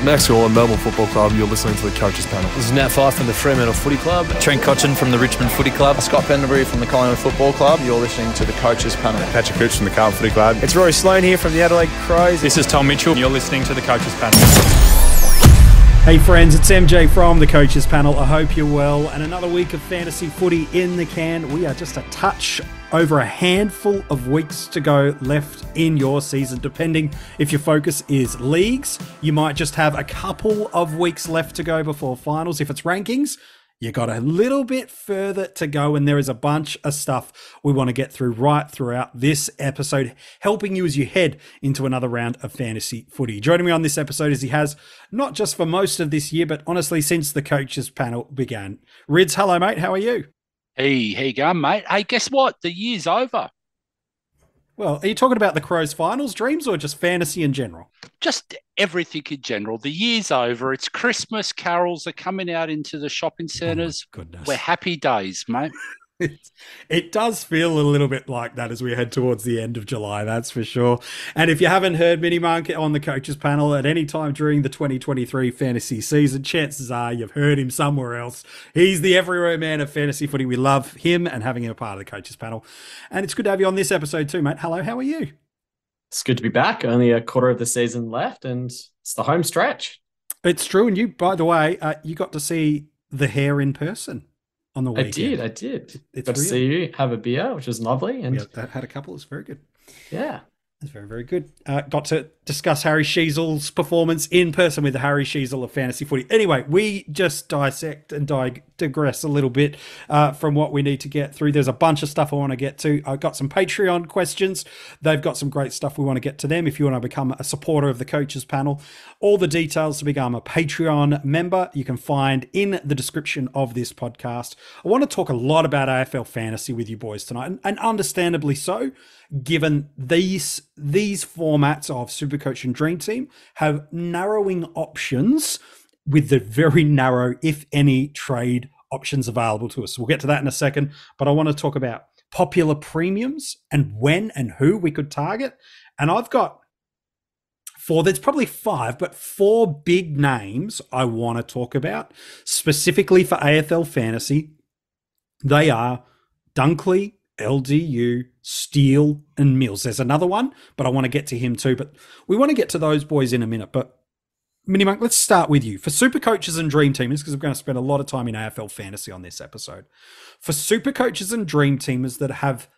Max Gawn, Melbourne Football Club. You're listening to the Coaches Panel. This is Nat Fyfe from the Fremantle Footy Club. Trent Cotchin from the Richmond Footy Club. Scott Pendlebury from the Collingwood Football Club. You're listening to the Coaches Panel. Patrick Cooch from the Carlton Footy Club. It's Rory Sloane here from the Adelaide Crows. This is Tom Mitchell. You're listening to the Coaches Panel. Hey friends, it's MJ from the Coaches Panel. I hope you're well. And another week of fantasy footy in the can. We are just a touch over a handful of weeks to go left in your season. Depending if your focus is leagues, you might just have a couple of weeks left to go before finals. If it's rankings, you got a little bit further to go, and there is a bunch of stuff we want to get through right throughout this episode, helping you as you head into another round of fantasy footy. Joining me on this episode, as he has not just for most of this year, but honestly since the Coaches Panel began. Rids, hello mate, how are you? Hey, how you going, mate? Hey, guess what? The year's over. Well, are you talking about the Crows finals dreams or just fantasy in general? Just everything in general. The year's over. It's Christmas. Carols are coming out into the shopping centres. Oh, goodness. We're happy days, mate. It does feel a little bit like that as we head towards the end of July, that's for sure. And if you haven't heard MiniMonk on the Coaches Panel at any time during the 2023 fantasy season, chances are you've heard him somewhere else. He's the everywhere man of fantasy footy. We love him and having him a part of the Coaches Panel. And it's good to have you on this episode too, mate. Hello, how are you? It's good to be back. Only a quarter of the season left, and it's the home stretch. It's true. And you, by the way, you got to see the hair in person on the weekend. I did. It's got to see you have a beer, which was lovely. And we had a couple. It's very good. Yeah. It's very, very good. Got to discuss Harry Sheezel's performance in person with the Harry Sheezel of fantasy footy. Anyway, we just dissect and digress a little bit from what we need to get through. There's a bunch of stuff I want to get to. I've got some Patreon questions. They've got some great stuff we want to get to them. If you want to become a supporter of the Coaches Panel, all the details to become a Patreon member you can find in the description of this podcast. I want to talk a lot about AFL fantasy with you boys tonight, and understandably so, given these formats of SuperCoach and DreamTeam have narrowing options with the very narrow, if any, trade options available to us. We'll get to that in a second, but I want to talk about popular premiums and when and who we could target. And I've got there's probably four big names I want to talk about specifically for AFL fantasy. They are Dunkley, LDU, Steele, and Mills. There's another one, but I want to get to him too. But we want to get to those boys in a minute. But MiniMonk, let's start with you. For super coaches and dream teamers, because we're going to spend a lot of time in AFL fantasy on this episode. For super coaches and dream teamers that have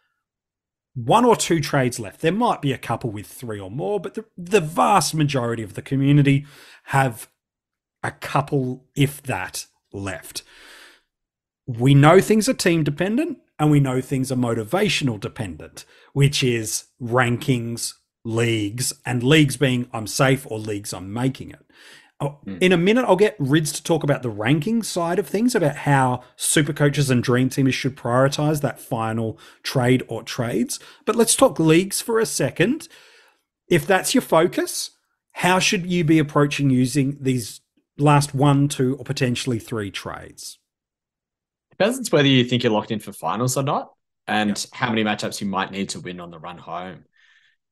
one or two trades left, there might be a couple with three or more, but the vast majority of the community have a couple, if that, left. We know things are team dependent, and we know things are motivational dependent, which is rankings, leagues, and leagues being I'm safe or leagues I'm making it. In a minute, I'll get Rids to talk about the ranking side of things, about how super coaches and dream teamers should prioritize that final trade or trades. But let's talk leagues for a second. If that's your focus, how should you be approaching using these last 1, 2, or potentially 3 trades? Depends whether you think you're locked in for finals or not, and how many matchups you might need to win on the run home.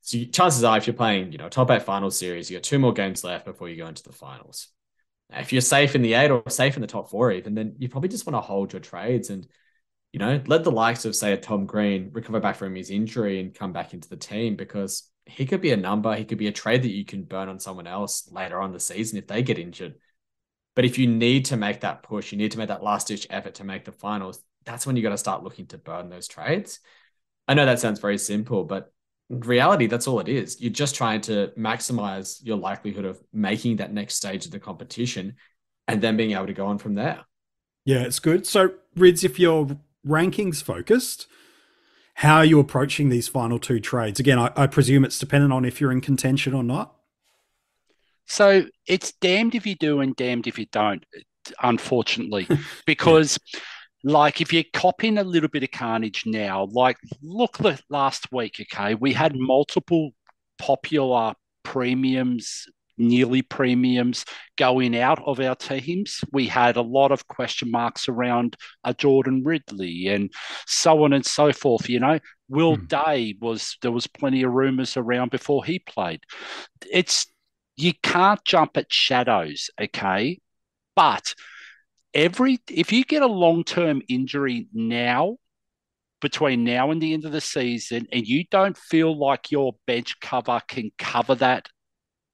So chances are, if you're playing, top 8 final series, you got 2 more games left before you go into the finals. Now, if you're safe in the 8 or safe in the top 4 even, then you probably just want to hold your trades and, let the likes of, say, a Tom Green recover back from his injury and come back into the team, because he could be a number, he could be a trade that you can burn on someone else later on the season if they get injured. But if you need to make that push, you need to make that last-ditch effort to make the finals, that's when you got to start looking to burn those trades. I know that sounds very simple, but in reality, that's all it is. You're just trying to maximize your likelihood of making that next stage of the competition and then being able to go on from there. Yeah, it's good. So, Rids, if you're rankings focused, how are you approaching these final 2 trades? Again, I presume it's dependent on if you're in contention or not. So it's damned if you do and damned if you don't, unfortunately, because like if you're copying a little bit of carnage now, like look last week, okay, we had multiple popular premiums, nearly premiums going out of our teams. We had a lot of question marks around a Jordan Ridley and so on and so forth. Will Day there was plenty of rumours around before he played. It's you can't jump at shadows, okay? But if you get a long-term injury now, between now and the end of the season, and you don't feel like your bench cover can cover that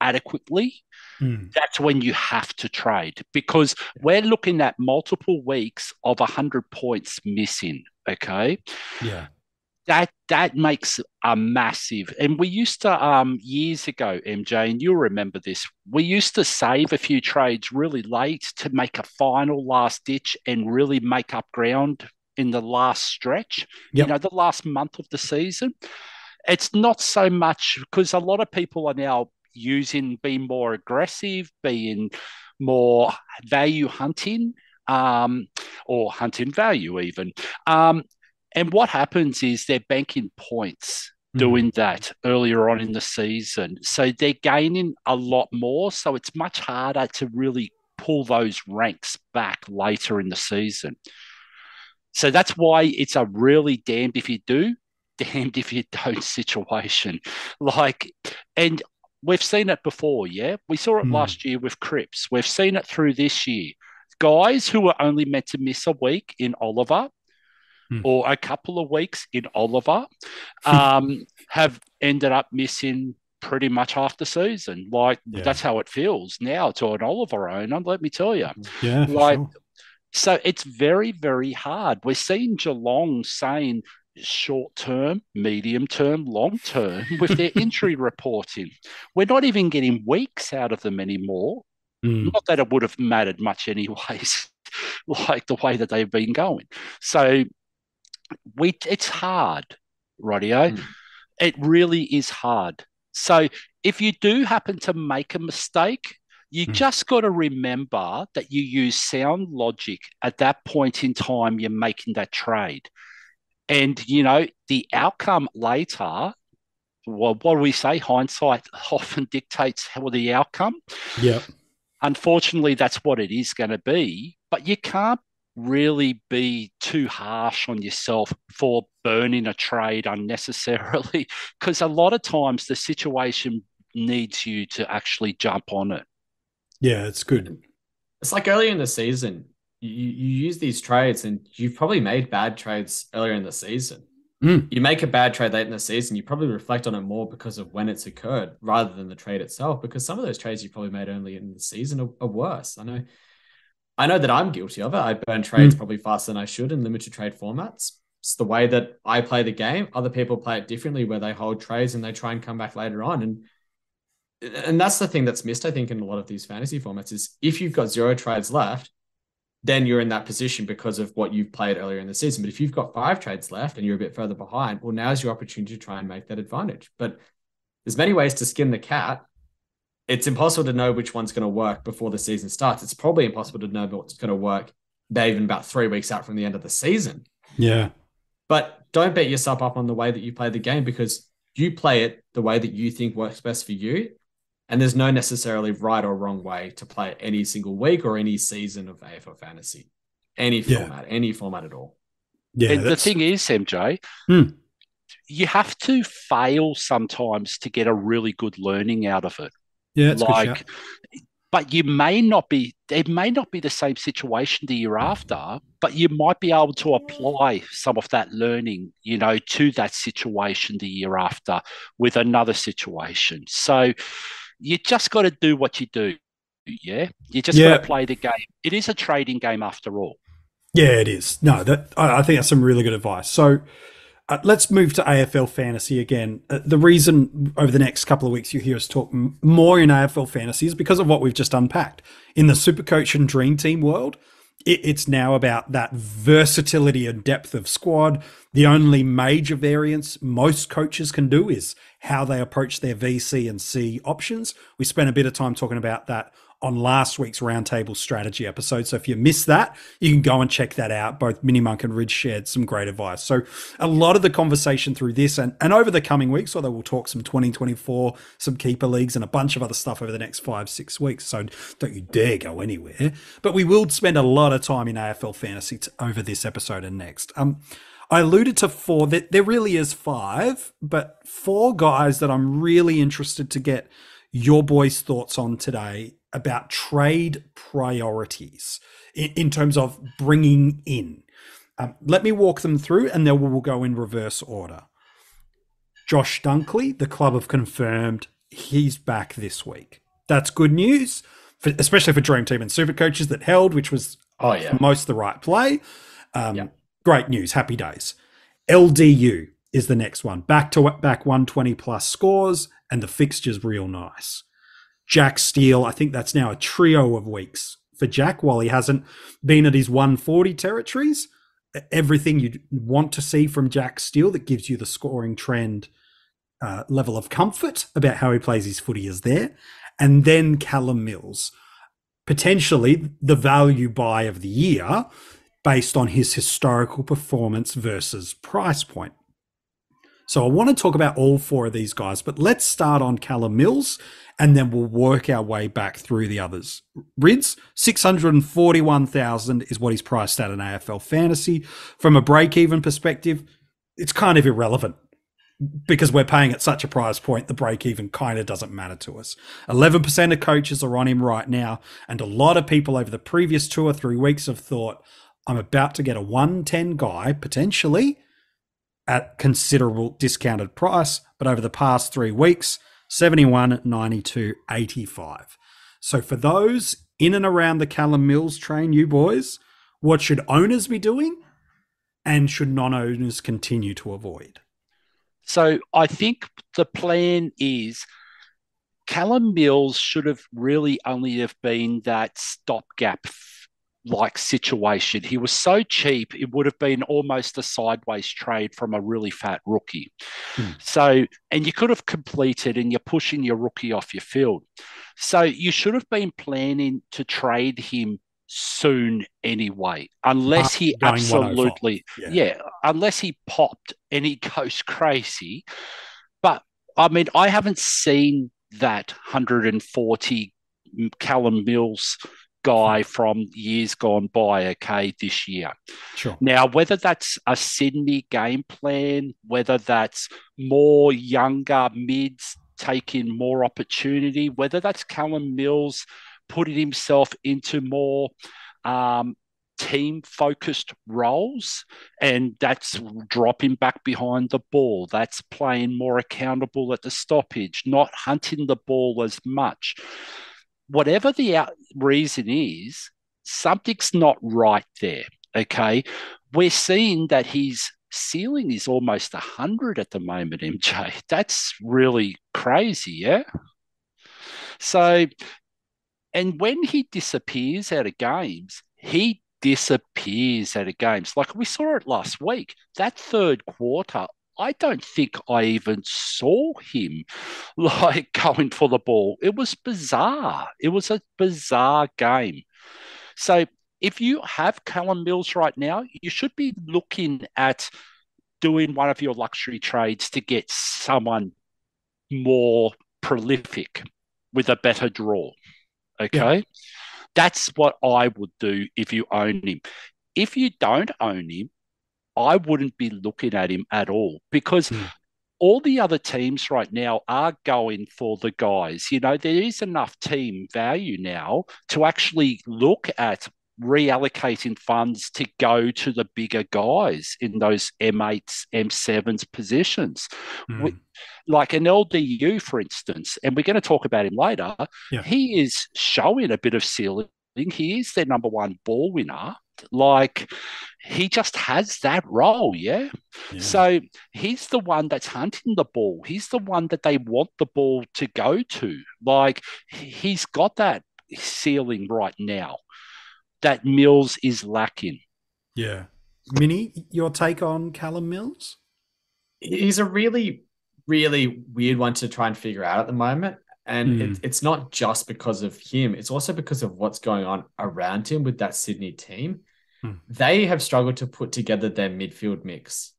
adequately, that's when you have to trade, because we're looking at multiple weeks of 100 points missing, okay? Yeah. That makes a massive, and we used to years ago, MJ, and you'll remember this, we used to save a few trades really late to make a final last ditch and really make up ground in the last stretch, the last month of the season. It's not so much, because a lot of people are now being more aggressive, being more value hunting, or hunting value even. And what happens is they're banking points doing that earlier on in the season. So they're gaining a lot more. So it's much harder to really pull those ranks back later in the season. So that's why it's a really damned if you do, damned if you don't situation. And we've seen it before, yeah? We saw it last year with Cripps. We've seen it through this year. Guys who were only meant to miss a week in Oliver, or a couple of weeks in Oliver, have ended up missing pretty much half the season. That's how it feels now to an Oliver owner, let me tell you. Yeah, sure. So it's very, very hard. We're seeing Geelong saying short term, medium term, long term with their injury reporting. We're not even getting weeks out of them anymore. Not that it would have mattered much anyways, like the way that they've been going. So it's hard, Radio. It really is hard. So if you do happen to make a mistake, you just got to remember that you use sound logic at that point in time you're making that trade. And, the outcome later, well, what do we say? Hindsight often dictates the outcome. Yeah. Unfortunately, that's what it is going to be. But you can't really be too harsh on yourself for burning a trade unnecessarily, because a lot of times the situation needs you to actually jump on it. Yeah, it's good. It's like earlier in the season, you use these trades, and you've probably made bad trades earlier in the season. You make a bad trade late in the season, you probably reflect on it more because of when it's occurred rather than the trade itself, because some of those trades you probably made early in the season are worse. I know that I'm guilty of it. I burn trades probably faster than I should in limited trade formats. It's the way that I play the game. Other people play it differently, where they hold trades and they try and come back later on. And that's the thing that's missed, I think, in a lot of these fantasy formats, is if you've got 0 trades left, then you're in that position because of what you've played earlier in the season. But if you've got 5 trades left and you're a bit further behind, well, now's your opportunity to try and make that advantage. But there's many ways to skin the cat. It's impossible to know which one's going to work before the season starts. It's probably impossible to know what's going to work even about 3 weeks out from the end of the season. Yeah. But don't bet yourself up on the way that you play the game, because you play it the way that you think works best for you. And there's no necessarily right or wrong way to play any single week or any season of AFL fantasy. Any format at all. Yeah. And the thing is, MJ, you have to fail sometimes to get a really good learning out of it. Yeah, it's good. But it may not be the same situation the year after, but you might be able to apply some of that learning, to that situation the year after with another situation. So you just got to do what you do. Yeah. You just got to play the game. It is a trading game after all. Yeah, it is. No, I think that's some really good advice. So let's move to AFL fantasy again. The reason over the next couple of weeks you hear us talk more in AFL fantasy is because of what we've just unpacked. In the SuperCoach and DreamTeam world, it's now about that versatility and depth of squad. The only major variance most coaches can do is how they approach their VC and C options. We spent a bit of time talking about that on last week's Roundtable strategy episode. So if you missed that, you can go and check that out. Both MiniMonk and Rids shared some great advice. So a lot of the conversation through this and over the coming weeks, although we'll talk some 2024, some keeper leagues and a bunch of other stuff over the next 5-6 weeks. So don't you dare go anywhere. But we will spend a lot of time in AFL fantasy over this episode and next. I alluded to 4, that there really is 5, but 4 guys that I'm really interested to get your boys' thoughts on today about trade priorities in terms of bringing in. Let me walk them through, and then we'll go in reverse order. Josh Dunkley, the club have confirmed he's back this week. That's good news, especially for Dream Team and Super Coaches that held, which was for most the right play. Great news. Happy days. LDU is the next one. Back 120 plus scores, and the fixture's real nice. Jack Steele, I think that's now a trio of weeks for Jack while he hasn't been at his 140 territories. Everything you'd want to see from Jack Steele that gives you the scoring trend level of comfort about how he plays his footy is there. And then Callum Mills, potentially the value buy of the year based on his historical performance versus price point. So I want to talk about all four of these guys, but let's start on Callum Mills and then we'll work our way back through the others. Rids, 641,000 is what he's priced at in AFL Fantasy. From a break-even perspective, it's kind of irrelevant because we're paying at such a price point, the break-even kind of doesn't matter to us. 11% of coaches are on him right now, and a lot of people over the previous 2 or 3 weeks have thought, I'm about to get a 110 guy, potentially, at considerable discounted price, but over the past 3 weeks, 71, 92, 85. So for those in and around the Callum Mills train, you boys, what should owners be doing and should non-owners continue to avoid? So I think the plan is Callum Mills should have really only have been that stopgap like situation. He was so cheap, it would have been almost a sideways trade from a really fat rookie. So, and you could have completed and you're pushing your rookie off your field. So you should have been planning to trade him soon anyway, unless he absolutely, unless he popped and he goes crazy. But I mean, I haven't seen that 140 Callum Mills guy from years gone by, this year. Sure. Now, whether that's a Sydney game plan, whether that's more younger mids taking more opportunity, whether that's Callum Mills putting himself into more team-focused roles, and that's dropping back behind the ball, that's playing more accountable at the stoppage, not hunting the ball as much. Whatever the reason is, something's not right there, okay? We're seeing that his ceiling is almost 100 at the moment, MJ. That's really crazy, yeah? So, and when he disappears out of games, he disappears out of games. Like we saw it last week, that third quarter, I don't think I even saw him like going for the ball. It was bizarre. It was a bizarre game. So if you have Callum Mills right now, you should be looking at doing one of your luxury trades to get someone more prolific with a better draw. Okay. Yeah. That's what I would do if you own him. If you don't own him, I wouldn't be looking at him at all because all the other teams right now are going for the guys. You know, there is enough team value now to actually look at reallocating funds to go to the bigger guys in those M8s, M7s positions. Like an LDU, for instance, and we're going to talk about him later, he is showing a bit of ceiling. He is their number one ball winner. Like, he just has that role, yeah? So he's the one that's hunting the ball. He's the one that they want the ball to go to. Like, he's got that ceiling right now that Mills is lacking. Yeah. Mini, your take on Callum Mills? He's a really, really weird one to try and figure out at the moment. And it's not just because of him. It's also because of what's going on around him with that Sydney team. They have struggled to put together their midfield mix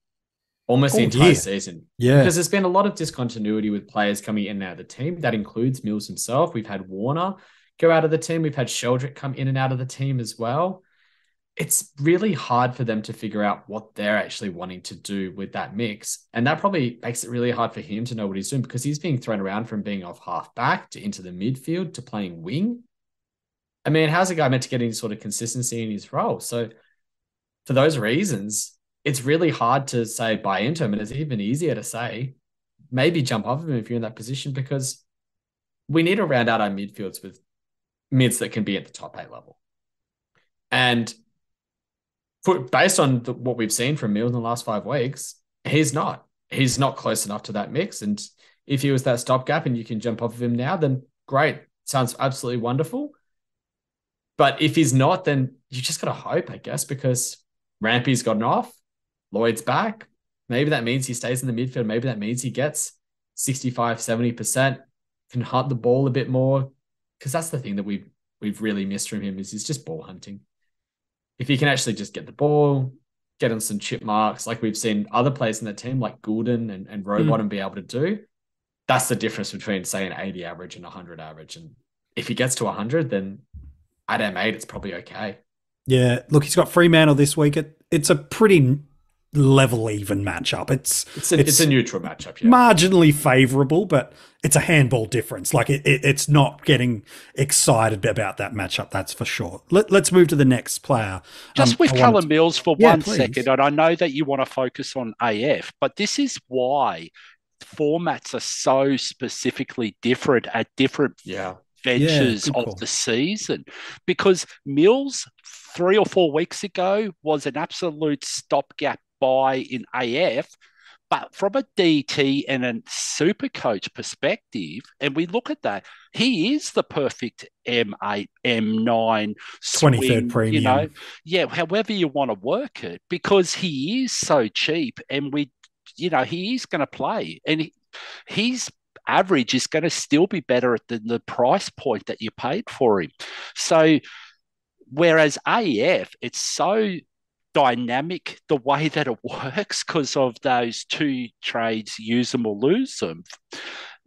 almost the entire season. Yeah. Because there's been a lot of discontinuity with players coming in and out of the team. That includes Mills himself. We've had Warner go out of the team. We've had Sheldrick come in and out of the team as well. it's really hard for them to figure out what they're actually wanting to do with that mix. And that probably makes it really hard for him to know what he's doing, because he's being thrown around from being off half back to into the midfield to playing wing. I mean, how's a guy meant to get any sort of consistency in his role? So for those reasons, it's really hard to say buy into him. And it's even easier to say maybe jump off of him if you're in that position, because we need to round out our midfields with mids that can be at the top 8 level. And based on what we've seen from Mills in the last 5 weeks, he's not close enough to that mix. And if he was that stopgap and you can jump off of him now, then great. Sounds absolutely wonderful. But if he's not, then you just got to hope, I guess, because Rampy's gotten off, Lloyd's back. Maybe that means he stays in the midfield. Maybe that means he gets 65, 70%, can hunt the ball a bit more. Because that's the thing that we've really missed from him is he's just ball hunting. If he can actually just get the ball, get on some chip marks, like we've seen other players in the team, like Goulden and Rowbottom be able to do, that's the difference between, say, an 80 average and 100 average. And if he gets to 100, then at M8, it's probably okay. Yeah, look, he's got Fremantle this week. It's a pretty level even matchup. It's a neutral matchup, yeah. Marginally favourable, but it's a handball difference. Like it's not getting excited about that matchup, that's for sure. Let's move to the next player. Just with Callum Mills for 1 second, and I know that you want to focus on AF, but this is why formats are so specifically different at different ventures of the season, because Mills 3 or 4 weeks ago was an absolute stopgap buy in AF, but from a DT and a SuperCoach perspective, and we look at that, he is the perfect M8, M9 swing, 23rd premium. However you want to work it, because he is so cheap, and he is going to play, and he's average is going to still be better than the price point that you paid for him. So whereas AF, it's so dynamic the way that it works because of those 2 trades, use them or lose them.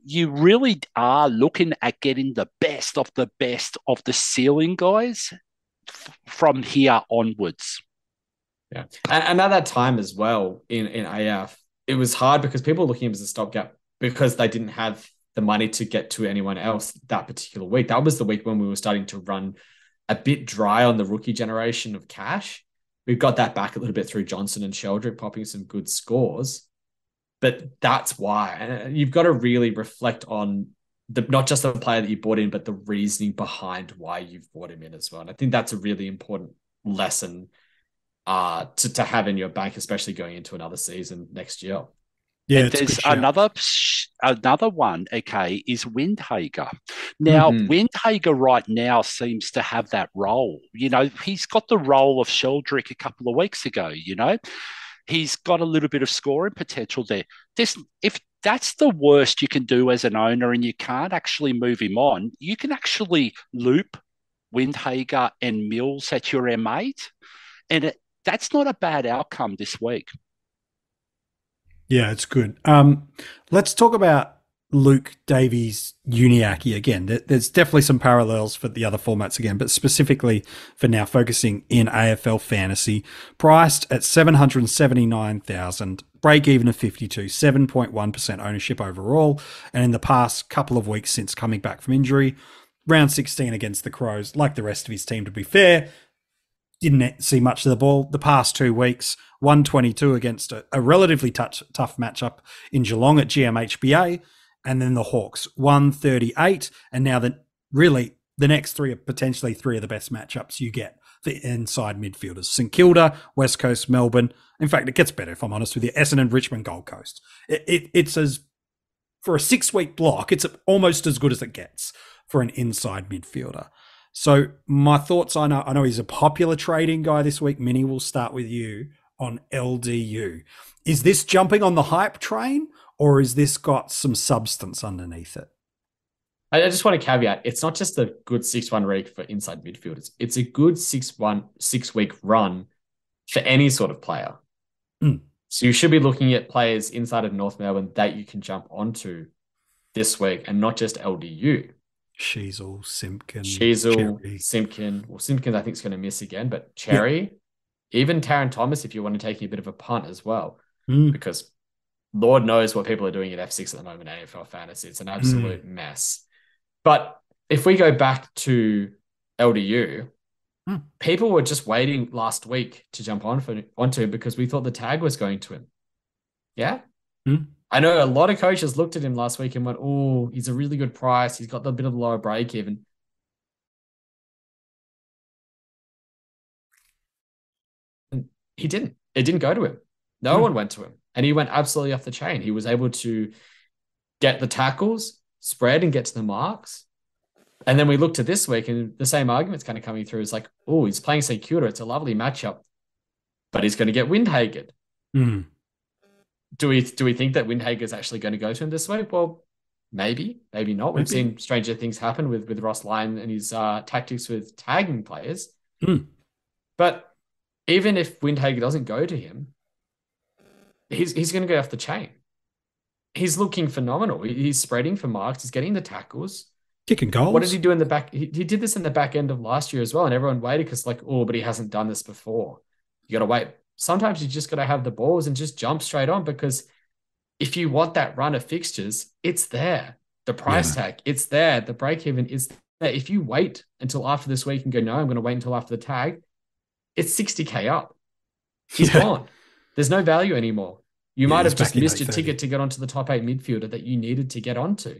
You really are looking at getting the best of the ceiling guys from here onwards. Yeah. And at that time as well in AF, it was hard because people were looking at him as a stopgap because they didn't have the money to get to anyone else that particular week. That was the week when we were starting to run a bit dry on the rookie generation of cash. We've got that back a little bit through Johnson and Sheldrick popping some good scores. But that's why. And you've got to really reflect on not just the player that you bought in, but the reasoning behind why you've bought him in as well. And I think that's a really important lesson to have in your bank, especially going into another season next year. Yeah, there's another one, okay, is Windhager. Now, Windhager right now seems to have that role. He's got the role of Sheldrick a couple of weeks ago, He's got a little bit of scoring potential there. If that's the worst you can do as an owner and you can't actually move him on, you can actually loop Windhager and Mills at your M8, and that's not a bad outcome this week. Yeah, it's good. Let's talk about Luke Davies-Uniacke again. There's definitely some parallels for the other formats again, but specifically for now focusing in AFL fantasy. Priced at $779,000, break even of 52, 7.1% ownership overall. And in the past couple of weeks since coming back from injury, round 16 against the Crows, like the rest of his team, to be fair, didn't see much of the ball. The past 2 weeks, 122 against a relatively tough matchup in Geelong at GMHBA, and then the Hawks, 138. And now the next 3 are potentially 3 of the best matchups you get for inside midfielders. St Kilda, West Coast, Melbourne. In fact, it gets better, if I'm honest with you. Essendon, Richmond, Gold Coast. It's for a 6-week block, it's almost as good as it gets for an inside midfielder. So my thoughts, I know he's a popular trading guy this week. Mini, we'll start with you on LDU. Is this jumping on the hype train, or is this got some substance underneath it? I just want to caveat, it's not just a good 6-1 week for inside midfielders. It's a good 6-week run for any sort of player. So you should be looking at players inside of North Melbourne that you can jump onto this week, and not just LDU. Sheasel, Simpkin. Simpkin. Well, Simpkin I think is going to miss again, but Cherry. Even Taron Thomas, if you want to take a bit of a punt as well, Mm. because Lord knows what people are doing at F6 at the moment, AFL Fantasy. It's an absolute mess. But if we go back to LDU, people were just waiting last week to jump onto him because we thought the tag was going to him. Yeah? I know a lot of coaches looked at him last week and went, oh, he's a really good price. He's got a bit of a lower break even. And he didn't. It didn't go to him. No one went to him. And he went absolutely off the chain. He was able to get the tackles, spread, and get to the marks. And then we looked at this week, and the same argument's kind of coming through. It's like, oh, he's playing St. Kilda. It's a lovely matchup. But he's going to get Windhagen. Do we think that Windhagen's actually going to go to him this week? Well, maybe not. We've seen stranger things happen with Ross Lyon and his tactics with tagging players. But even if Windhagen doesn't go to him, he's going to go off the chain. He's looking phenomenal. He's spreading for marks. He's getting the tackles. Kicking goals. What did he do in the back? He did this in the back end of last year as well, and everyone waited because but he hasn't done this before. You got to wait. Sometimes you just got to have the balls and just jump straight on, because if you want that run of fixtures, it's there. The price tag, it's there. The break even is there. If you wait until after this week and go, no, I'm going to wait until after the tag, it's 60K up. He's gone. There's no value anymore. You might have just missed your ticket to get onto the top 8 midfielder that you needed to get onto.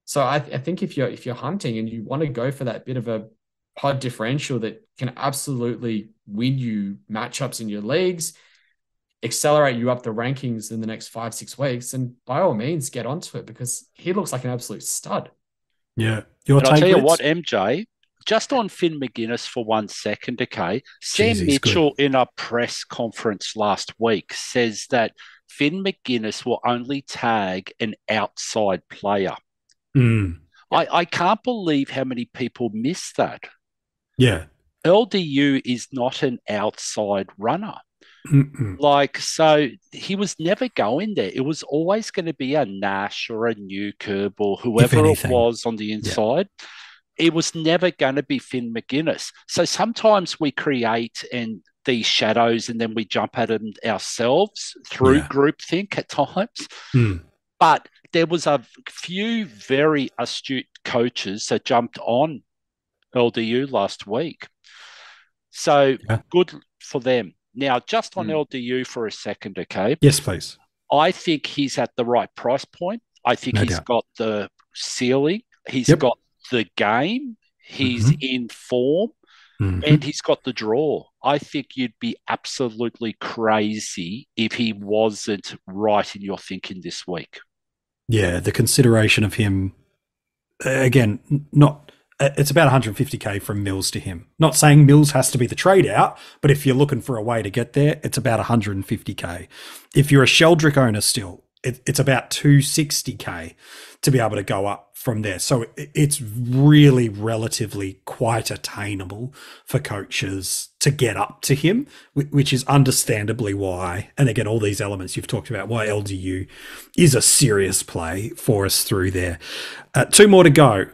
So I think if you're hunting and you want to go for that bit of a pod differential that can absolutely win you matchups in your leagues, accelerate you up the rankings in the next 5-6 weeks, and by all means get onto it, because he looks like an absolute stud. Yeah. I'll tell you what, MJ, just on Finn McGuinness for 1 second, okay? Sam Mitchell in a press conference last week says that Finn McGuinness will only tag an outside player. I can't believe how many people miss that. Yeah. LDU is not an outside runner. So he was never going there. It was always going to be a Nash or a Newkirk or whoever it was on the inside. It was never going to be Finn McGuinness. So sometimes we create these shadows and then we jump at them ourselves through groupthink at times. But there was a few very astute coaches that jumped on LDU last week. So good for them. Now, just on LDU for a second, okay? Yes, please. I think he's at the right price point. I think he's got the ceiling. He's got the game. He's in form. And he's got the draw. I think you'd be absolutely crazy if he wasn't right in your thinking this week. Yeah, the consideration of him, again, it's about 150K from Mills to him. Not saying Mills has to be the trade out, but if you're looking for a way to get there, it's about 150K. If you're a Sheldrick owner still, it's about 260K to be able to go up from there. So it's really relatively quite attainable for coaches to get up to him, which is understandably why, and again, all these elements you've talked about, why LDU is a serious play for us through there. 2 more to go.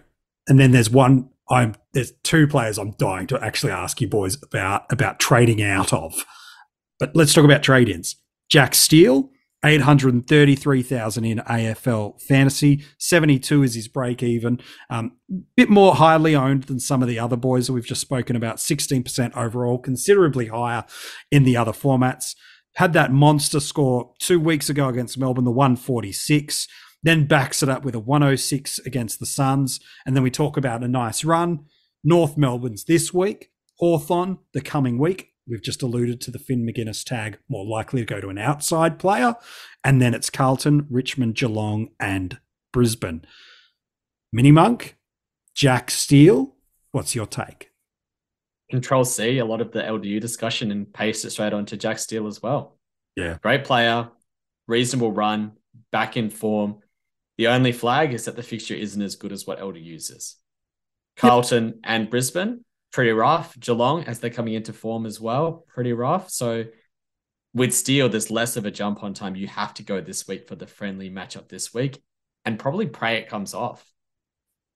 And then there's there's 2 players I'm dying to actually ask you boys about trading out of. But let's talk about trade-ins. Jack Steele, 833,000 in AFL Fantasy. 72 is his break even. Bit more highly owned than some of the other boys that we've just spoken about. 16% overall, considerably higher in the other formats. Had that monster score 2 weeks ago against Melbourne, the 146. Then backs it up with a 106 against the Suns. And then we talk about a nice run. North Melbourne's this week. Hawthorn the coming week. We've just alluded to the Finn McGuinness tag, more likely to go to an outside player. And then it's Carlton, Richmond, Geelong, and Brisbane. MiniMonk, Jack Steele, what's your take? Control C, a lot of the LDU discussion, and paste it straight on to Jack Steele as well. Yeah. Great player, reasonable run, back in form. The only flag is that the fixture isn't as good as what LDU is. Carlton and Brisbane, pretty rough. Geelong, as they're coming into form as well, pretty rough. So with Steele, there's less of a jump on time. You have to go this week for the friendly matchup this week, and probably pray it comes off.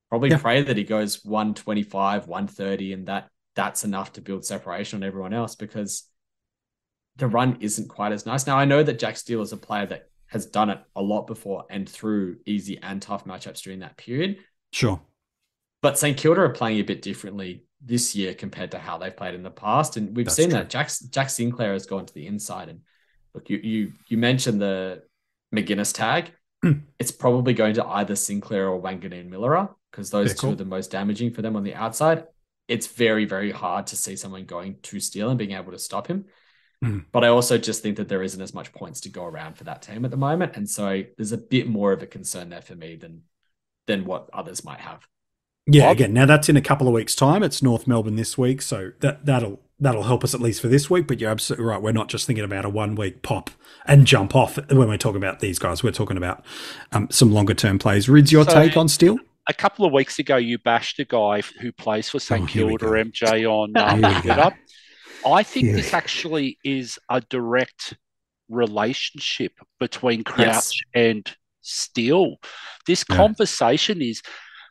Probably pray that he goes 125, 130, and that's enough to build separation on everyone else, because the run isn't quite as nice. Now, I know that Jack Steele is a player that has done it a lot before and through easy and tough matchups during that period. Sure. But St Kilda are playing a bit differently this year compared to how they've played in the past. And we've seen that Jack Sinclair has gone to the inside. And look, you mentioned the McGuinness tag. It's probably going to either Sinclair or Wanganeen Millera because those two are the most damaging for them on the outside. It's very, very hard to see someone going to Steele and being able to stop him. But I also just think that there isn't as much points to go around for that team at the moment. And so there's a bit more of a concern there for me than what others might have. Yeah, again, now that's in a couple of weeks' time. It's North Melbourne this week, so that'll help us at least for this week. But you're absolutely right. We're not just thinking about a 1 week pop and jump off when we're talking about these guys. We're talking about some longer term plays. Rids, your take on Steele? A couple of weeks ago, you bashed a guy who plays for St Kilda MJ on Twitter. I think this actually is a direct relationship between Crouch and Steele. This conversation is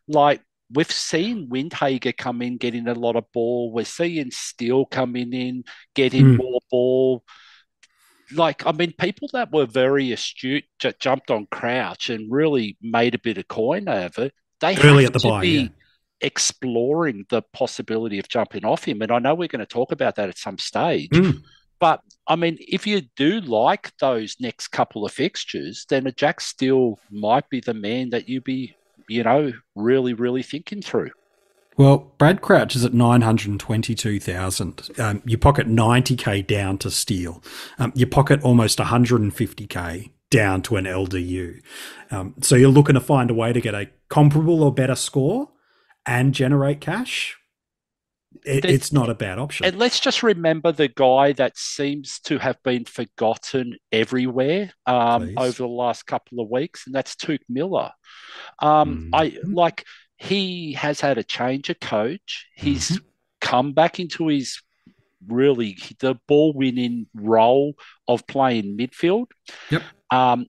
like, we've seen Windhager come in, getting a lot of ball. We're seeing Steele coming in, getting more ball. Like, I mean, people that were very astute jumped on Crouch and really made a bit of coin over it. They early have at the to buy, be exploring the possibility of jumping off him. And I know we're going to talk about that at some stage. But, I mean, if you do like those next couple of fixtures, then a Jack Steele might be the man that you be, really, really thinking through. Well, Brad Crouch is at 922,000. You pocket 90K down to Steele. You pocket almost 150K down to an LDU. So you're looking to find a way to get a comparable or better score and generate cash. It's not a bad option. And let's just remember the guy that seems to have been forgotten everywhere over the last couple of weeks, and that's Tuke Miller. He has had a change of coach. He's come back into his the ball winning role of playing midfield. Yep.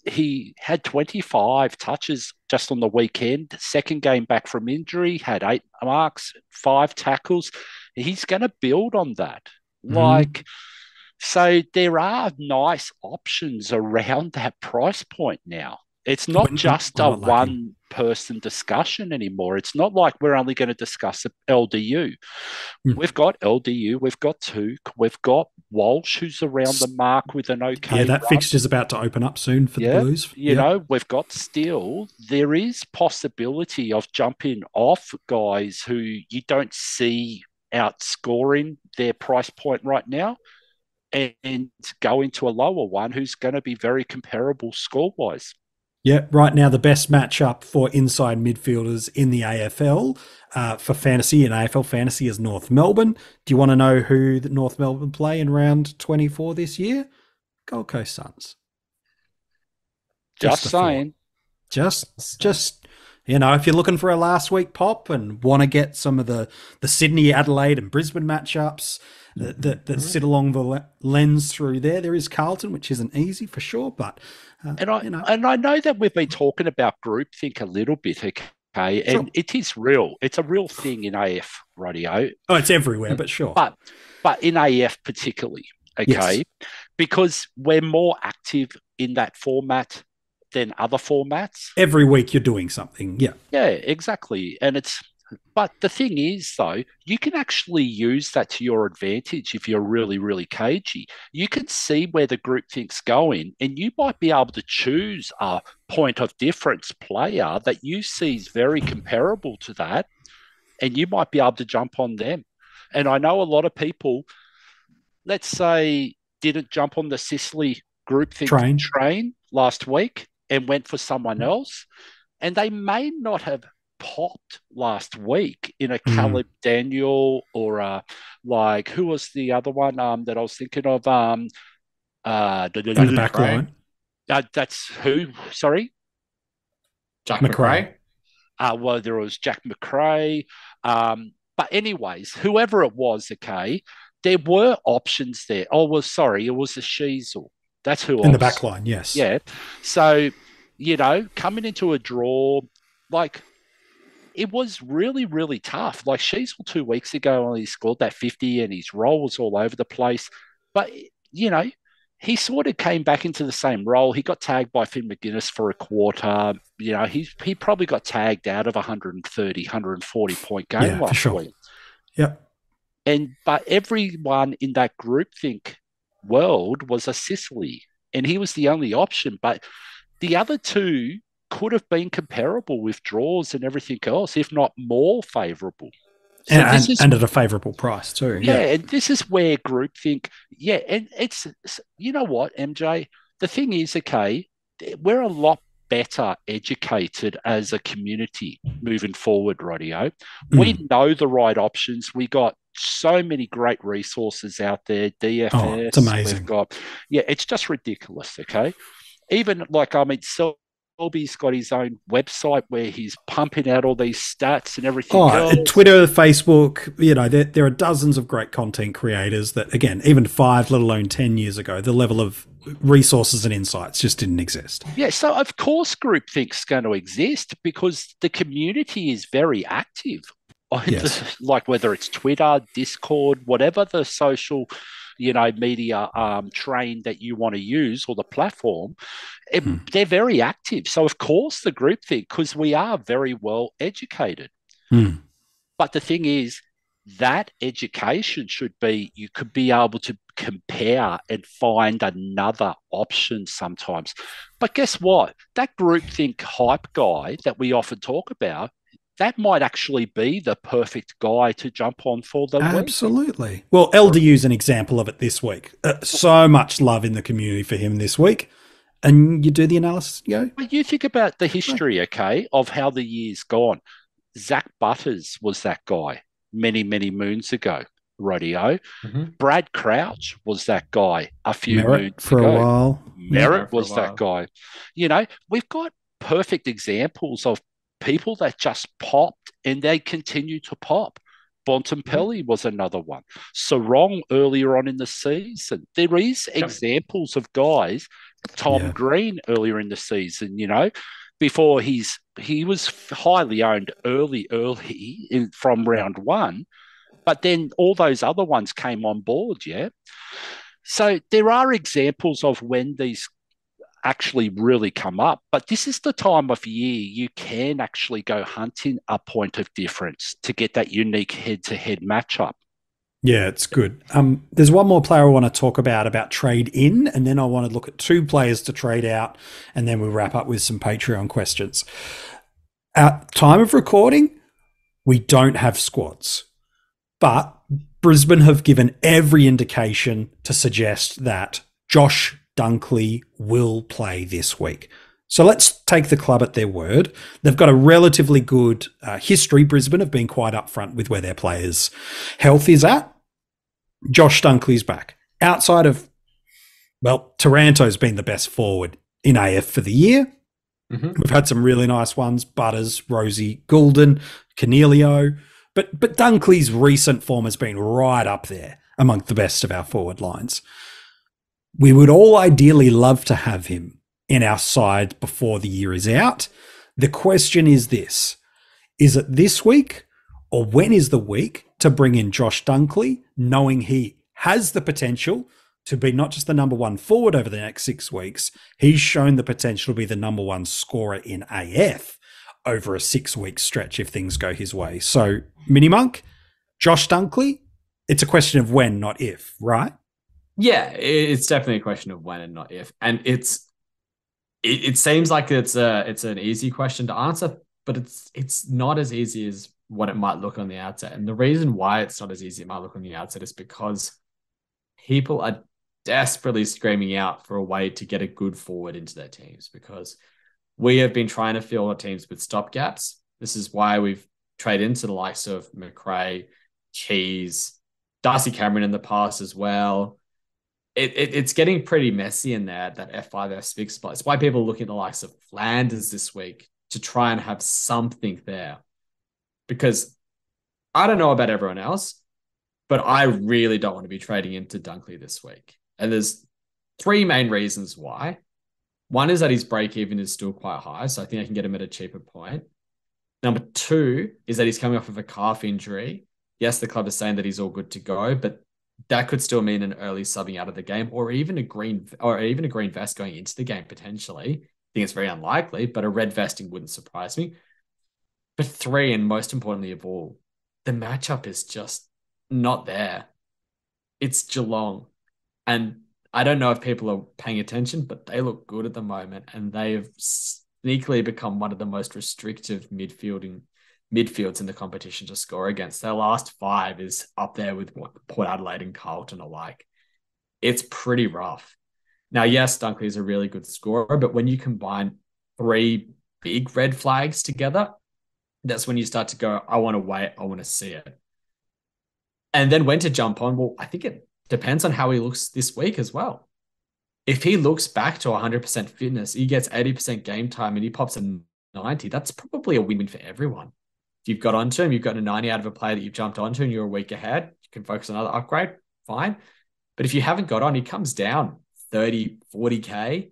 He had 25 touches just on the weekend. Second game back from injury, had 8 marks, 5 tackles. He's going to build on that. So there are nice options around that price point now. It's not just a one-person discussion anymore. It's not like we're only going to discuss LDU. We've got LDU, we've got Tuke, we've got Walsh, who's around the mark with an okay Yeah, that run. fixture's about to open up soon for the Blues. You know, we've got Steele. There is possibility of jumping off guys who you don't see outscoring their price point right now and go into a lower one who's going to be very comparable score-wise. Yeah, right now the best matchup for inside midfielders in the AFL for fantasy and AFL fantasy is North Melbourne. Do you want to know who the North Melbourne play in round 24 this year? Gold Coast Suns. Just saying. Just if you're looking for a last week pop and want to get some of the Sydney, Adelaide and Brisbane matchups that sit along the lens through there is Carlton, which isn't easy for sure, but and I know that we've been talking about groupthink a little bit, okay, and it is real. It's a real thing in AF radio. Oh, it's everywhere, but sure. But in AF particularly, okay, because we're more active in that format than other formats. Every week you're doing something, yeah. Yeah, exactly. But the thing is, though, you can actually use that to your advantage if you're really, really cagey. You can see where the group think's going, and you might be able to choose a point of difference player that you see is very comparable to that, and you might be able to jump on them. And I know a lot of people, let's say, didn't jump on the Sicily group think train last week and went for someone else, and they may not have popped last week in a Callum Daniel or who was the other one that I was thinking of? On the back line. That's who? Sorry, Jack McRae. Well, there was Jack McRae. But anyways, whoever it was, okay, there were options there. Oh, well, sorry, it was a Sheasel. That's who in the back line. Yes. Yeah. So coming into a draw, it was really, really tough. Like Sheasel 2 weeks ago only scored that 50 and his role was all over the place. But, he sort of came back into the same role. He got tagged by Finn McGuinness for a quarter. He probably got tagged out of 130, 140 point game last week. Yep. But everyone in that groupthink world was a Sicily, and he was the only option. But the other two could have been comparable with draws and everything else, if not more favourable. So and at a favourable price too. Yeah, and this is where groupthink, and it's, you know what, MJ? The thing is, okay, we're a lot better educated as a community moving forward, Radio. We know the right options. We got so many great resources out there, DFS. Oh, it's amazing. We've got, it's just ridiculous, okay? Even Selby's got his own website where he's pumping out all these stats and everything else. Twitter, Facebook, there are dozens of great content creators that, again, even 5, let alone 10 years ago, the level of resources and insights just didn't exist. Yeah, so of course groupthink's going to exist because the community is very active. Yes. Like whether it's Twitter, Discord, whatever the social media train that you want to use or the platform, they're very active. So, of course, the groupthink, because we are very well educated. But the thing is, that education should be, you could be able to compare and find another option sometimes. But guess what? That groupthink hype guy that we often talk about, that might actually be the perfect guy to jump on for the week. Absolutely. Well, LDU's an example of it this week. So much love in the community for him this week. And you do the analysis, But you think about the history, okay, of how the year's gone. Zak Butters was that guy many, many moons ago, Radio. Brad Crouch was that guy a few moons for ago. a while. Merritt was that guy. We've got perfect examples of people that just popped and they continue to pop. Bontempelli was another one. Sarong earlier on in the season. There is examples of guys. Tom Green earlier in the season, before he was highly owned early from round one, but then all those other ones came on board, So there are examples of when these actually really come up, but this is the time of year you can actually go hunting a point of difference to get that unique head-to-head matchup. Yeah, it's good. There's one more player I want to talk about trade in, and then I want to look at 2 players to trade out, and then we'll wrap up with some Patreon questions. At time of recording, we don't have squads, but Brisbane have given every indication to suggest that Josh Dunkley will play this week. So let's take the club at their word. They've got a relatively good history. Brisbane have been quite upfront with where their players' health is at. Josh Dunkley's back. Outside of, Taranto's been the best forward in AF for the year. We've had some really nice ones. Butters, Rosie, Goulden, Cornelio. But Dunkley's recent form has been right up there among the best of our forward lines. We would all ideally love to have him in our side before the year is out. The question is this: is it this week, or when is the week to bring in Josh Dunkley, knowing he has the potential to be not just the number 1 forward over the next 6 weeks, he's shown the potential to be the number 1 scorer in AF over a 6-week stretch if things go his way. So, MiniMonk, Josh Dunkley, it's a question of when, not if, right? Yeah, it's definitely a question of when and not if. And it seems like it's an easy question to answer, but it's not as easy as what it might look on the outset. And the reason why it's not as easy as it might look on the outset is because people are desperately screaming out for a way to get a good forward into their teams, because we have been trying to fill our teams with stopgaps. This is why we've traded into the likes of McRae, Keys, Darcy Cameron in the past as well. It's getting pretty messy in there, that F5, F6 spot. It's why people are looking at the likes of Flanders this week to try and have something there. Because I don't know about everyone else, but I really don't want to be trading into Dunkley this week. And there's 3 main reasons why. One is that his break-even is still quite high, so I think I can get him at a cheaper point. Number 2 is that he's coming off of a calf injury. Yes, the club is saying that he's all good to go, but that could still mean an early subbing out of the game, or even a green vest going into the game potentially. I think it's very unlikely, but a red vesting wouldn't surprise me. But 3, and most importantly of all, the matchup is just not there. It's Geelong. And I don't know if people are paying attention, but they look good at the moment, and they have sneakily become one of the most restrictive midfields in the competition to score against. Their last 5 is up there with what Port Adelaide and Carlton are like. It's pretty rough. Now, yes, Dunkley is a really good scorer, but when you combine 3 big red flags together, that's when you start to go, I want to wait, I want to see it. And then when to jump on, well, I think it depends on how he looks this week as well. If he looks back to 100% fitness, he gets 80% game time and he pops a 90, that's probably a win-win for everyone. If you've got onto him, you've got a 90 out of a player that you've jumped onto and you're a week ahead, you can focus on another upgrade, fine. But if you haven't got on, he comes down 30, 40K,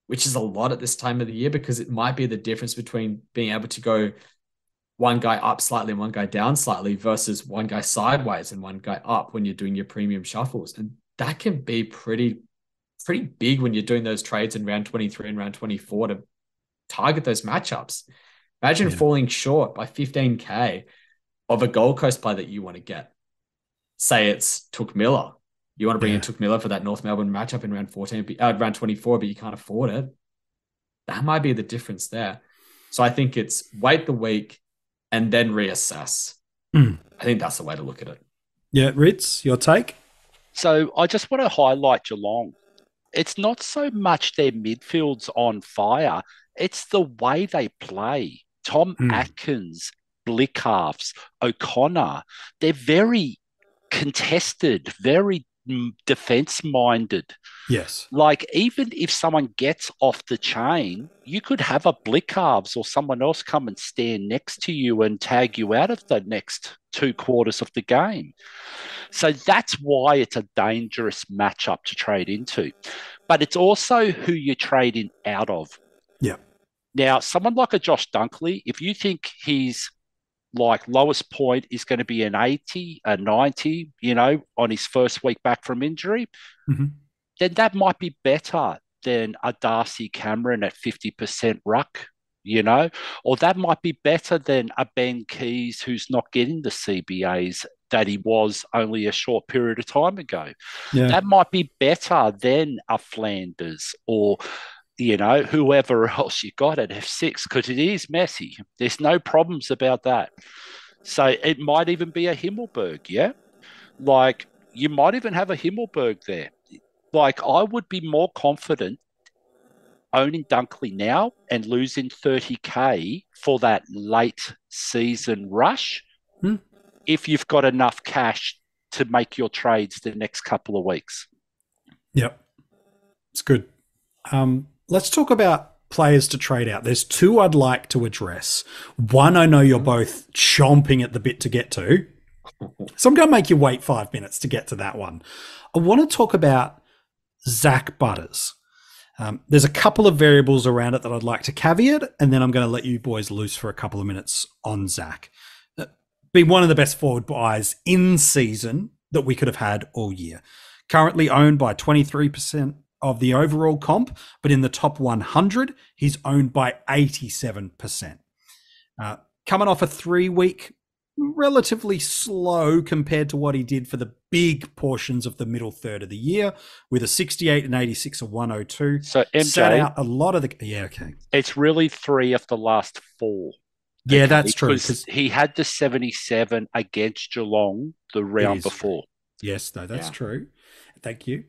which is a lot at this time of the year, because it might be the difference between being able to go one guy up slightly and one guy down slightly versus one guy sideways and one guy up when you're doing your premium shuffles. And that can be pretty big when you're doing those trades in round 23 and round 24 to target those matchups. Imagine falling short by 15K of a Gold Coast player that you want to get. Say it's Took Miller. You want to bring in Took Miller for that North Melbourne matchup in round 24, but you can't afford it. That might be the difference there. So I think it's wait the week and then reassess. I think that's the way to look at it. Yeah, Ritz, your take? So I just want to highlight Geelong. It's not so much their midfield's on fire, it's the way they play. Tom Atkins, Blickhalfs, O'Connor, they're very contested, very defense-minded. Yes. Like, even if someone gets off the chain, you could have a Blickhalves or someone else come and stand next to you and tag you out of the next 2 quarters of the game. So that's why it's a dangerous matchup to trade into. But it's also who you're trading out of. Yeah. Now, someone like a Josh Dunkley, if you think he's like lowest point is going to be an 80, a 90, on his first week back from injury, then that might be better than a Darcy Cameron at 50% ruck, or that might be better than a Ben Keys who's not getting the CBAs that he was only a short period of time ago. Yeah. That might be better than a Flanders or whoever else you got at F6, because it is messy. There's no problems about that. So it might even be a Himmelberg, yeah? Like, you might even have a Himmelberg there. Like, I would be more confident owning Dunkley now and losing 30K for that late season rush if you've got enough cash to make your trades the next couple of weeks. Yep. It's good. Let's talk about players to trade out. There's 2 I'd like to address. One I know you're both chomping at the bit to get to. So I'm going to make you wait 5 minutes to get to that one. I want to talk about Zak Butters. There's a couple of variables around it that I'd like to caveat, and then I'm going to let you boys loose for a couple of minutes on Zak. Been one of the best forward buys in season that we could have had all year. Currently owned by 23% of the overall comp, but in the top 100, he's owned by 87%. Coming off a 3-week, relatively slow compared to what he did for the big portions of the middle third of the year, with a 68 and 86 of 102. So MJ, sat out a lot of the... Yeah, okay. It's really 3 of the last 4. Yeah, that's true. Because he had the 77 against Geelong the round before. Yes, no, that's true. Thank you.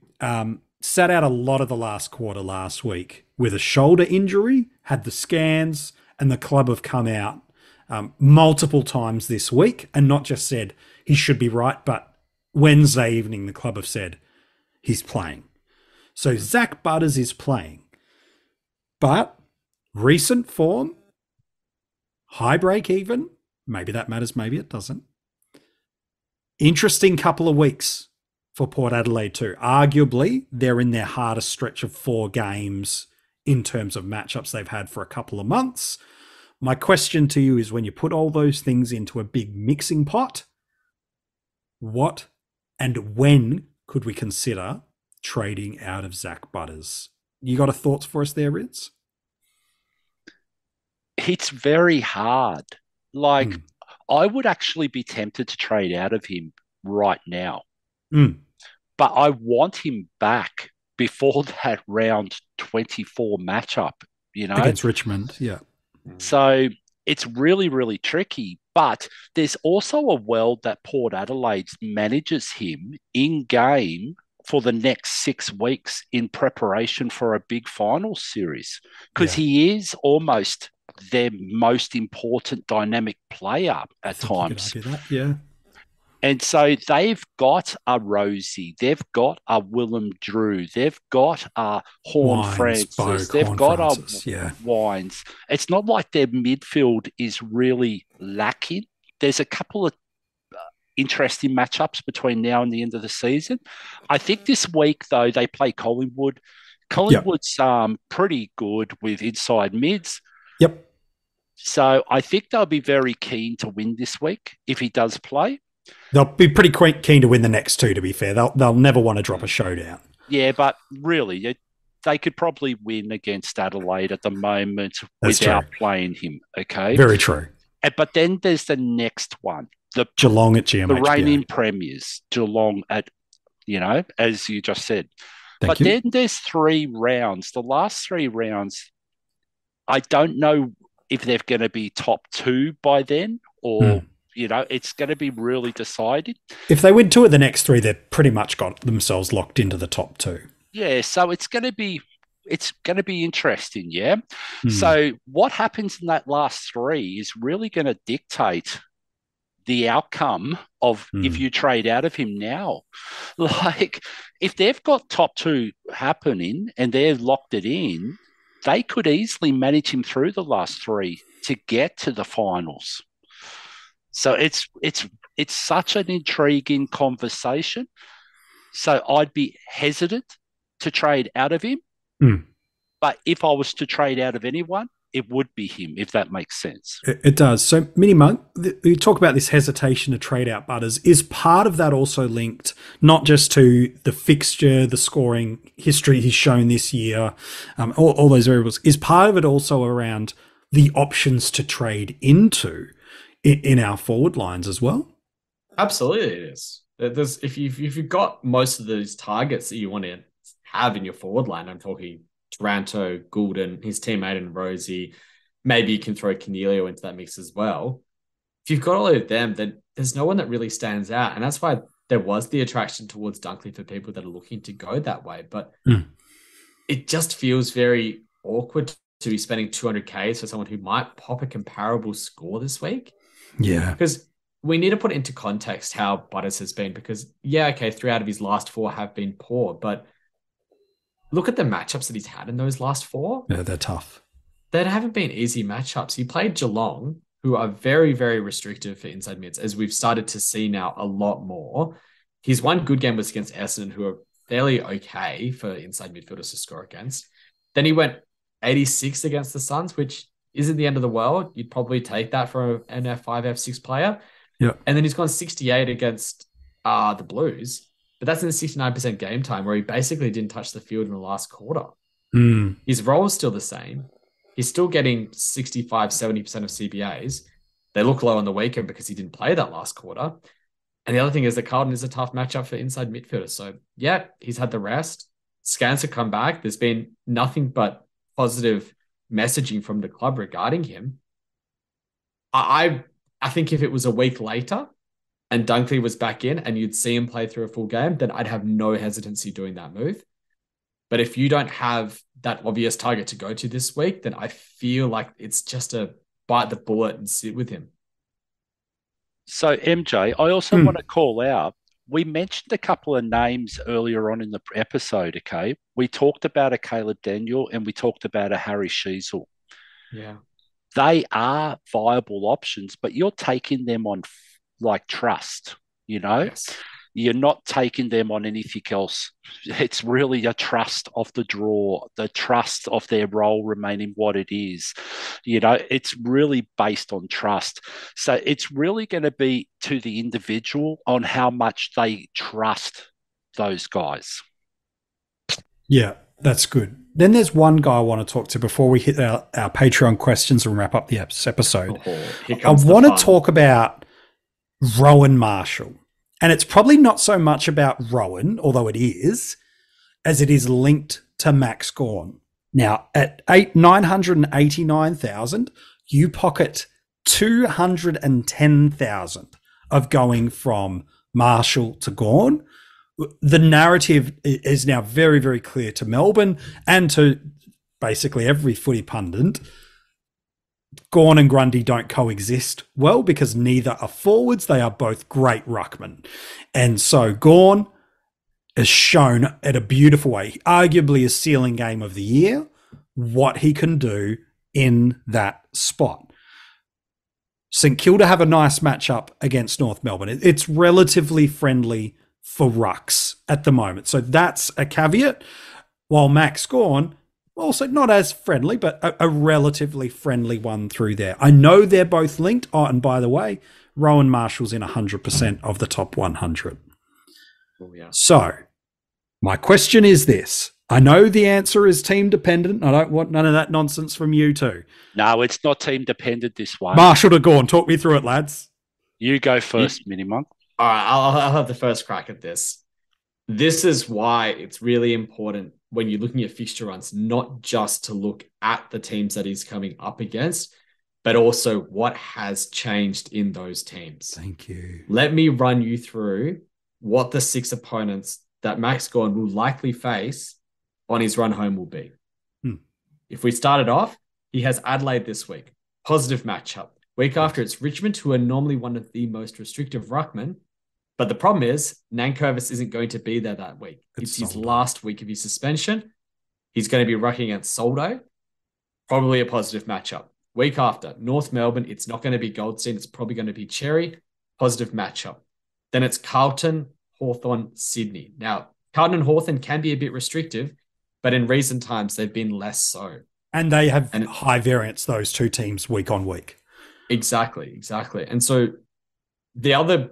Sat out a lot of the last quarter last week with a shoulder injury, had the scans, and the club have come out multiple times this week and not just said he should be right, but Wednesday evening the club have said he's playing. So Zak Butters is playing. But recent form, high break even, maybe that matters, maybe it doesn't. Interesting couple of weeks for Port Adelaide too. Arguably, they're in their hardest stretch of 4 games in terms of matchups they've had for a couple of months. My question to you is, when you put all those things into a big mixing pot, what And when could we consider trading out of Zak Butters? You got a thoughts for us there, Rids? It's very hard. Like, I would actually be tempted to trade out of him right now. But I want him back before that round 24 matchup, Against Richmond, yeah. So it's really, really tricky. But there's also a world that Port Adelaide manages him in game for the next 6 weeks in preparation for a big final series, because he is almost their most important dynamic player at times. You could argue that, yeah. And so they've got a Rosie, they've got a Willem Drew, they've got a Francis, they've got a Wines. It's not like their midfield is really lacking. There's a couple of interesting matchups between now and the end of the season. I think this week, though, they play Collingwood. Collingwood's pretty good with inside mids. Yep. So I think they'll be very keen to win this week if he does play. They'll be pretty keen to win the next two, to be fair. They'll never want to drop a showdown. Yeah, but really, they could probably win against Adelaide at the moment without playing him, okay? Very true. But then there's the next one. The Geelong at GMHBA. The reigning premiers, Geelong at, as you just said. Thank you. Then there's 3 rounds. The last 3 rounds, I don't know if they're going to be top 2 by then or... it's going to be really decided. If they win 2 of the next 3, they've pretty much got themselves locked into the top 2. Yeah, so it's going to be interesting, yeah? So what happens in that last 3 is really going to dictate the outcome of if you trade out of him now. Like, if they've got top 2 happening and they've locked it in, they could easily manage him through the last 3 to get to the finals. So it's such an intriguing conversation. So I'd be hesitant to trade out of him. But if I was to trade out of anyone, it would be him, if that makes sense. It does. So MiniMonk, you talk about this hesitation to trade out Butters. Is part of that also linked not just to the fixture, the scoring history he's shown this year, all those variables? Is part of it also around the options to trade into in our forward lines as well? Absolutely, it is. If you've got most of those targets that you want to have in your forward line, I'm talking Taranto, Goulden, his teammate and Rosie, maybe you can throw Cornelio into that mix as well. If you've got all of them, then there's no one that really stands out. And that's why there was the attraction towards Dunkley for people that are looking to go that way. But it just feels very awkward to be spending 200K for someone who might pop a comparable score this week. Yeah. Because we need to put into context how Butters has been, because 3 out of his last 4 have been poor, but look at the matchups that he's had in those last 4. Yeah, they're tough. They haven't been easy matchups. He played Geelong, who are very, very restrictive for inside mids, as we've started to see now a lot more. His one good game was against Essendon, who are fairly okay for inside midfielders to score against. Then he went 86 against the Suns, which isn't the end of the world. You'd probably take that for an F5, F6 player. Yeah. And then he's gone 68 against the Blues. But that's in the 69% game time, where he basically didn't touch the field in the last quarter. His role is still the same. He's still getting 65, 70% of CBAs. They look low on the weekend because he didn't play that last quarter. And the other thing is that Carlton is a tough matchup for inside midfielders. So, he's had the rest. Scans have come back. There's been nothing but positive messaging from the club regarding him. I think if it was a week later and Dunkley was back in and you'd see him play through a full game, then I'd have no hesitancy doing that move. But if you don't have that obvious target to go to this week, then I feel like it's just a bite the bullet and sit with him. So, MJ, I also want to call out, we mentioned a couple of names earlier on in the episode, okay? We talked about a Caleb Daniel and we talked about a Harry Sheasel. Yeah. They are viable options, but you're taking them on like trust, Yes. You're not taking them on anything else. It's really a trust of the draw, the trust of their role remaining what it is. It's really based on trust. So it's really going to be to the individual on how much they trust those guys. Yeah, that's good. Then there's one guy I want to talk to before we hit our Patreon questions and wrap up the episode. I want to talk about Rowan Marshall. And it's probably not so much about Rowan, although it is, as it is linked to Max Gawn. Now, at 989,000, you pocket 210,000 of going from Marshall to Gawn. The narrative is now very, very clear to Melbourne and to basically every footy pundit. Gawn and Grundy don't coexist well because neither are forwards. They are both great ruckmen. And so Gawn has shown at a beautiful way, arguably a ceiling game of the year, what he can do in that spot. St Kilda have a nice matchup against North Melbourne. It's relatively friendly for rucks at the moment. So that's a caveat. While Max Gawn, also not as friendly, but a relatively friendly one through there. I know they're both linked. Oh, and by the way, Rowan Marshall's in 100% of the top 100. Oh, yeah. So my question is this. I know the answer is team dependent. I don't want none of that nonsense from you two. No, it's not team dependent this one. Marshall to Gawn. Talk me through it, lads. You go first, MiniMonk. All right, I'll have the first crack at this. This is why it's really important when you're looking at fixture runs, not just to look at the teams that he's coming up against, but also what has changed in those teams. Thank you. Let me run you through what the 6 opponents that Max Gawn will likely face on his run home will be. If we started off, he has Adelaide this week. Positive matchup. Week after, it's Richmond, who are normally one of the most restrictive ruckmen. But the problem is, Nankervis isn't going to be there that week. It's his last week of his suspension. He's going to be rucking against Soldo. Probably a positive matchup. Week after, North Melbourne, it's not going to be Goldstein. It's probably going to be Cherry. Positive matchup. Then it's Carlton, Hawthorn, Sydney. Now, Carlton and Hawthorn can be a bit restrictive, but in recent times, they've been less so. And they have high variance, those two teams, week on week. Exactly. And so the other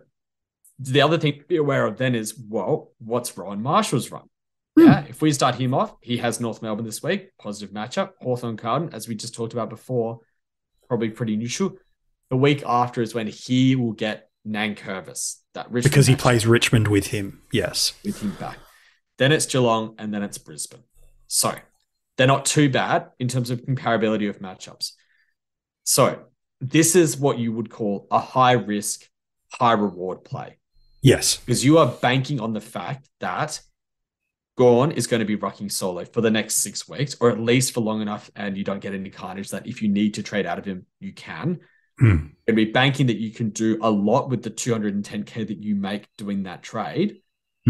thing to be aware of then is, well, what's Rowan Marshall's run? Yeah, if we start him off, he has North Melbourne this week, positive matchup. Hawthorn Carlton, as we just talked about before, probably pretty neutral. The week after is when he will get Nankervis. Because he plays Richmond with him, yes. With him back. Then it's Geelong, and then it's Brisbane. So they're not too bad in terms of comparability of matchups. So this is what you would call a high risk, high reward play. Yes. Because you are banking on the fact that Gawn is going to be rucking solo for the next 6 weeks, or at least for long enough, and you don't get any carnage that if you need to trade out of him, you can. And be banking that you can do a lot with the 210K that you make doing that trade,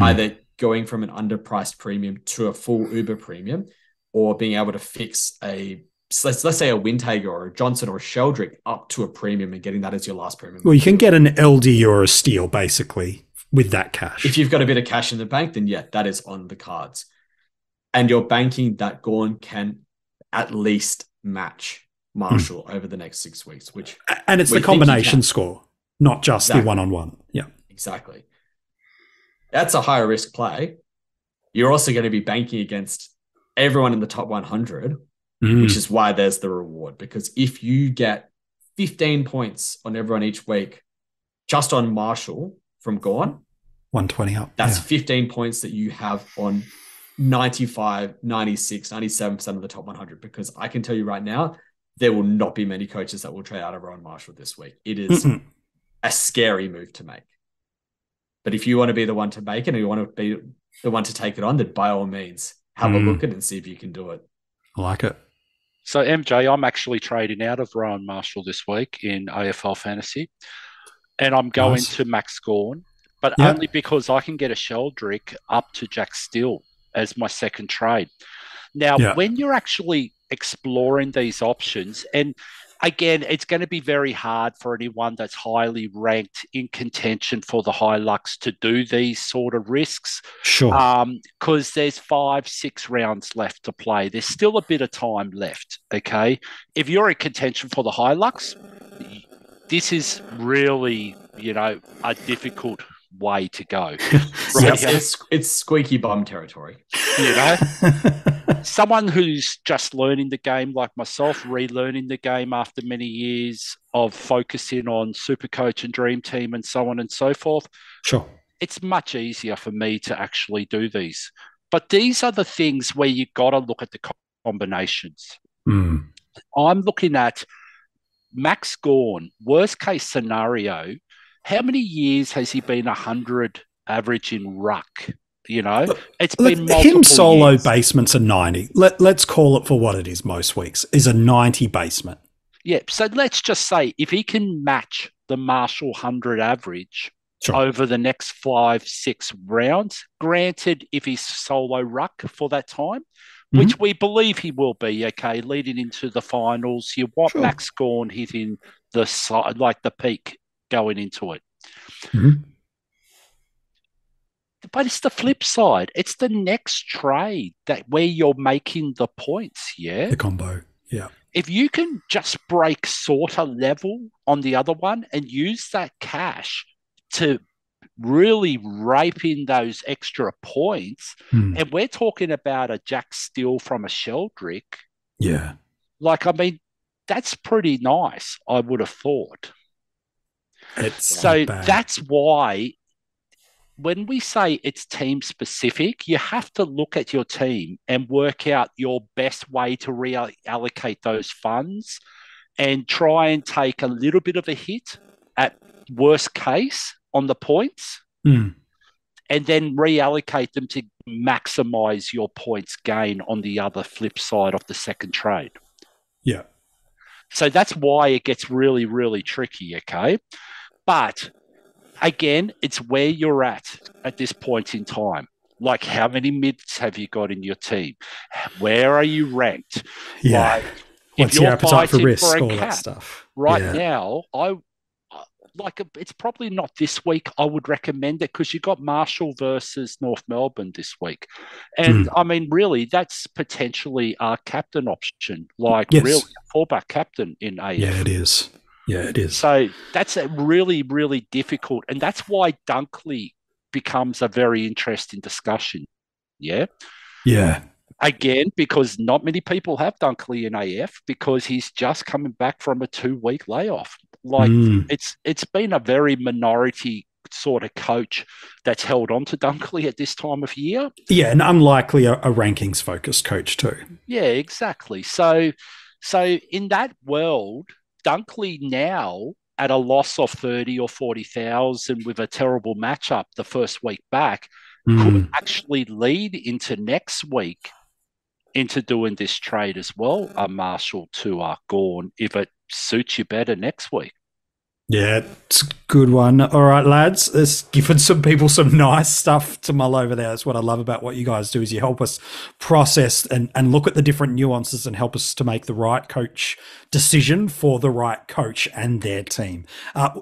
either going from an underpriced premium to a full Uber premium, or being able to fix let's say a Windhager or a Johnson or a Sheldrick up to a premium and getting that as your last premium. Well, you can get an LD or a Steele basically with that cash. If you've got a bit of cash in the bank, then yeah, that is on the cards. And you're banking that Gawn can at least match Marshall over the next 6 weeks, and it's the combination score, not just the one-on-one. Yeah, exactly. That's a higher risk play. You're also going to be banking against everyone in the top 100, which is why there's the reward. Because if you get 15 points on everyone each week, just on Marshall from Gawn, 120 up. That's 15 points that you have on 95, 96, 97% of the top 100. Because I can tell you right now, there will not be many coaches that will trade out of Rowan Marshall this week. It is a scary move to make. But if you want to be the one to make it, and you want to be the one to take it on, then by all means, have a look at it and see if you can do it. I like it. So, MJ, I'm actually trading out of Rowan Marshall this week in AFL Fantasy, and I'm going to Max Gawn, but only because I can get a Sheldrick up to Jack Steele as my second trade. Now, when you're actually exploring these options, and again, it's going to be very hard for anyone that's highly ranked in contention for the high lux to do these sort of risks. Sure. Because there's 5-6 rounds left to play. There's still a bit of time left, okay? If you're in contention for the high lux, this is really, a difficult way to go. Right? It's squeaky bum territory. Someone who's just learning the game like myself, relearning the game after many years of focusing on SuperCoach and DreamTeam and so on and so forth. Sure. It's much easier for me to actually do these. But these are the things where you got to look at the combinations. Mm. I'm looking at Max Gawn, worst case scenario. How many years has he been 100 average in ruck? It's been him solo years. basements are 90. Let's call it for what it is most weeks, is a 90 basement. Yeah, so let's just say if he can match the Marshall 100 average over the next 5-6 rounds, granted if he's solo ruck for that time, which we believe he will be, okay, leading into the finals, you want Max Gawn hitting the side, like the peak going into it. Mm-hmm. But it's the flip side. It's the next trade where you're making the points, yeah? The combo, yeah. If you can just break sort of level on the other one and use that cash to really rape in those extra points, and we're talking about a Jack Steele from a Sheldrick. Yeah. That's pretty nice, I would have thought. So that's why when we say it's team specific, you have to look at your team and work out your best way to reallocate those funds and try and take a little bit of a hit at worst case on the points and then reallocate them to maximize your points gain on the other flip side of the second trade. Yeah. So that's why it gets really, really tricky, okay? But again, it's where you're at this point in time. Like, how many mids have you got in your team? Where are you ranked? Yeah. Like, what's your appetite for risk, all that stuff? Right now, it's probably not this week. I would recommend it because you got Marshall versus North Melbourne this week. And really, that's potentially our captain option, really a fullback captain in AF. Yeah, it is. Yeah, it is. So that's a really, really difficult. And that's why Dunkley becomes a very interesting discussion. Yeah. Yeah. Again, because not many people have Dunkley in AF because he's just coming back from a 2-week layoff. It's been a very minority sort of coach that's held on to Dunkley at this time of year. Yeah, and unlikely a rankings focused coach too. Yeah, exactly. So in that world, Dunkley now at a loss of 30 or 40,000 with a terrible matchup the first week back could actually lead into next week into doing this trade as well, Marshall to Gawn, if it suits you better next week. Yeah, it's a good one. All right, lads, let's give some people some nice stuff to mull over there. That's what I love about what you guys do is you help us process and look at the different nuances and help us to make the right coach decision for the right coach and their team.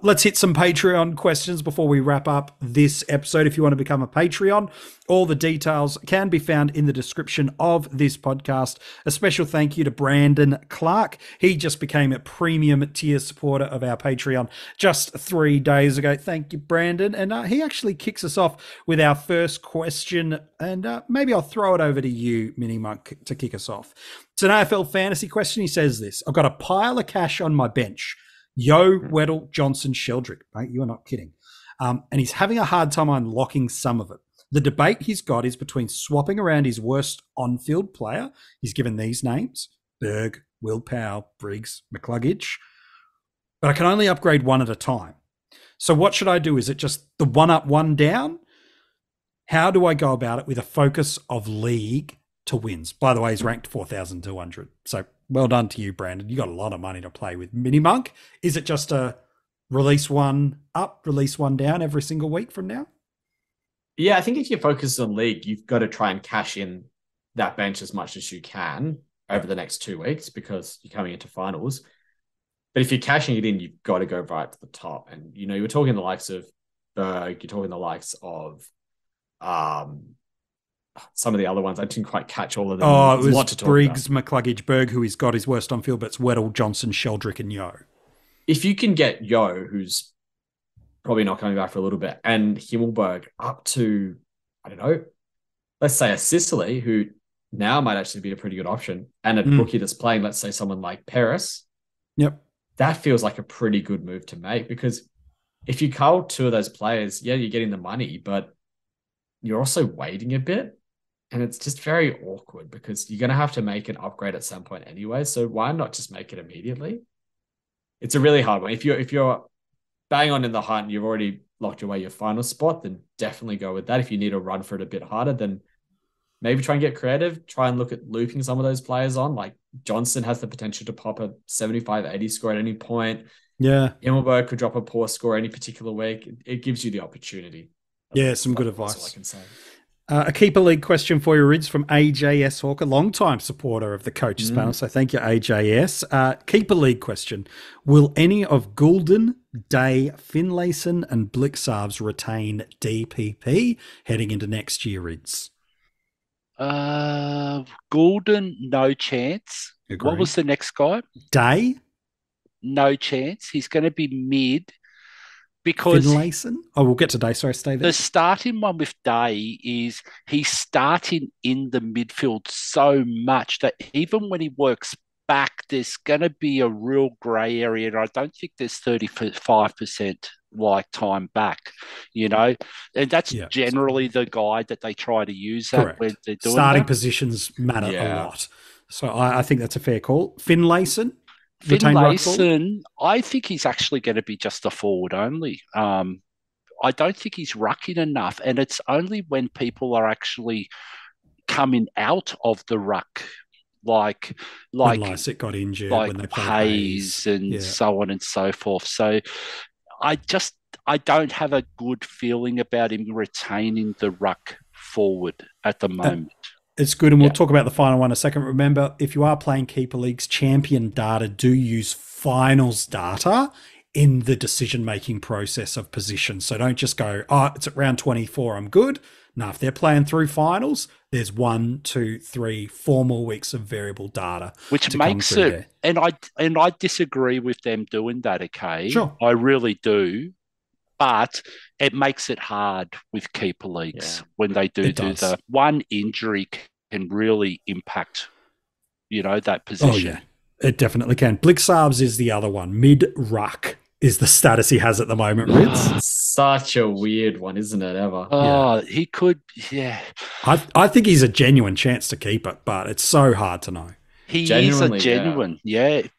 Let's hit some Patreon questions before we wrap up this episode. If you want to become a Patreon, all the details can be found in the description of this podcast. A special thank you to Brandon Clark. He just became a premium tier supporter of our Patreon just 3 days ago. Thank you, Brandon. And he actually kicks us off with our first question. And maybe I'll throw it over to you, MiniMonk, to kick us off. It's an AFL fantasy question. He says this: I've got a pile of cash on my bench. Weddle, Johnson, Sheldrick. Mate, you are not kidding. And he's having a hard time unlocking some of it. The debate he's got is between swapping around his worst on-field player. He's given these names: Berg, Will Powell, Briggs, McCluggage. But I can only upgrade one at a time. So what should I do? Is it just the one up, one down? How do I go about it with a focus of league to wins? By the way, he's ranked 4,200. So well done to you, Brandon. You got a lot of money to play with. MiniMonk, is it just a release one up, release one down every single week from now? Yeah, I think if you focus on league, you've got to try and cash in that bench as much as you can over the next 2 weeks because you're coming into finals. But if you're cashing it in, you've got to go right to the top. And, you know, you were talking the likes of Berg, you're talking the likes of some of the other ones. I didn't quite catch all of them. Oh, it There's a was lot to talk Briggs, about. McCluggage, Berg, who he's got his worst on field, but it's Weddle, Johnson, Sheldrick, and Yo. If you can get Yo, who's probably not coming back for a little bit, and Himmelberg up to, I don't know, let's say a Sicily, who now might actually be a pretty good option, and a rookie that's playing, let's say someone like Paris. Yep. That feels like a pretty good move to make, because if you cull two of those players, yeah, you're getting the money, but you're also waiting a bit. And it's just very awkward because you're going to have to make an upgrade at some point anyway. So why not just make it immediately? It's a really hard one. If you're bang on in the hunt and you've already locked away your final spot, then definitely go with that. If you need to run for it a bit harder, then maybe try and get creative. Try and look at looping some of those players on. Like Johnson has the potential to pop a 75, 80 score at any point. Yeah. Immelberg could drop a poor score any particular week. It gives you the opportunity. Yeah, some good advice. That's all I can say. A keeper league question for you, Rids, from AJS Hawker, long-time supporter of the coaches panel. So thank you, AJS. Keeper league question. Will any of Goulden, Day, Finlayson and Blixarves retain DPP heading into next year, Rids? Goulden, no chance. Agreed. What was the next guy? Day? No chance. He's going to be mid. Because Finlayson? Oh, we'll get to Day. Sorry, stay there. The starting one with Day is he's starting in the midfield so much that even when he works back, there's going to be a real grey area. And I don't think there's 35% like time back, you know? And that's generally the guide that they try to use that when they're doing starting that. Positions matter a lot. So I think that's a fair call. Finlayson? Finlayson, I think he's actually going to be just a forward only. I don't think he's rucking enough, and it's only when people are actually coming out of the ruck, like Lycett got injured, like when they played Hayes and so on and so forth. So I don't have a good feeling about him retaining the ruck forward at the moment. It's good, and we'll talk about the final one in a second. Remember, if you are playing Keeper Leagues, champion data do use finals data in the decision-making process of position. So don't just go, it's at round 24, I'm good. No, if they're playing through finals, there's 1, 2, 3, 4 more weeks of variable data. Which makes it, and I disagree with them doing that, okay? Sure. I really do. But it makes it hard with keeper leagues when they do the one injury can really impact, that position. Oh, yeah, it definitely can. Blixarves is the other one. Mid-ruck is the status he has at the moment, Rids. Such a weird one, isn't it, ever? Oh, he could, I think he's a genuine chance to keep it, but it's so hard to know. He is a genuine,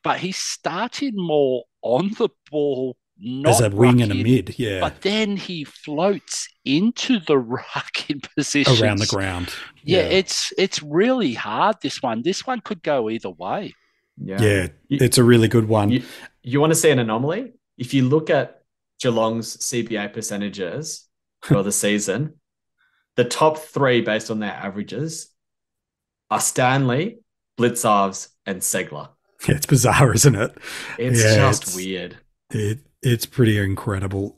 but he's starting more on the ball, not as a wing and a mid, But then he floats into the ruck in position around the ground. It's really hard. This one could go either way. Yeah, it's a really good one. You want to see an anomaly? If you look at Geelong's CBA percentages for the season, the top 3 based on their averages are Stanley, Blixarves, and Segler. Yeah, it's bizarre, isn't it? It's weird. It's pretty incredible.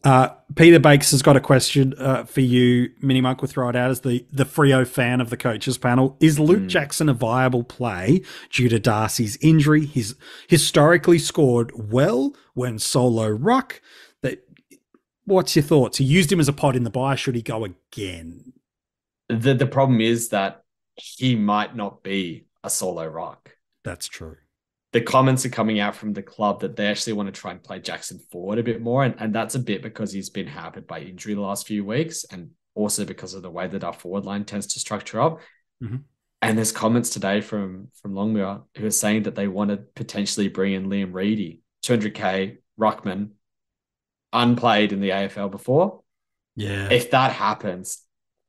Peter Bakes has got a question for you. MiniMonk will throw it out as the Freo fan of the coaches panel. Is Luke Jackson a viable play due to Darcy's injury? He's historically scored well when solo ruck. What's your thoughts? He used him as a pod in the bye. Should he go again? The problem is that he might not be a solo ruck. That's true. The comments are coming out from the club that they actually want to try and play Jackson forward a bit more. And that's a bit because he's been hampered by injury the last few weeks, and also because of the way that our forward line tends to structure up. Mm-hmm. And there's comments today from Longmuir who are saying that they want to potentially bring in Liam Reedy, 200K, ruckman, unplayed in the AFL before. Yeah. If that happens,